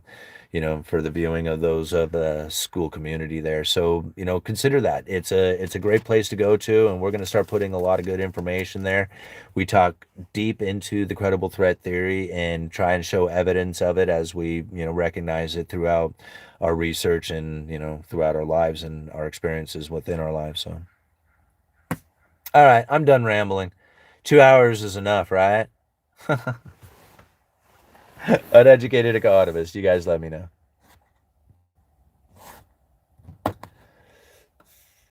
for the viewing of those of the school community there. So, consider that. It's a great place to go to, and we're going to start putting a lot of good information there. We talk deep into the credible threat theory and try and show evidence of it as we, recognize it throughout our research and, throughout our lives and our experiences within our lives. So, all right, I'm done rambling. 2 hours is enough, right? Uneducated economist, you guys let me know.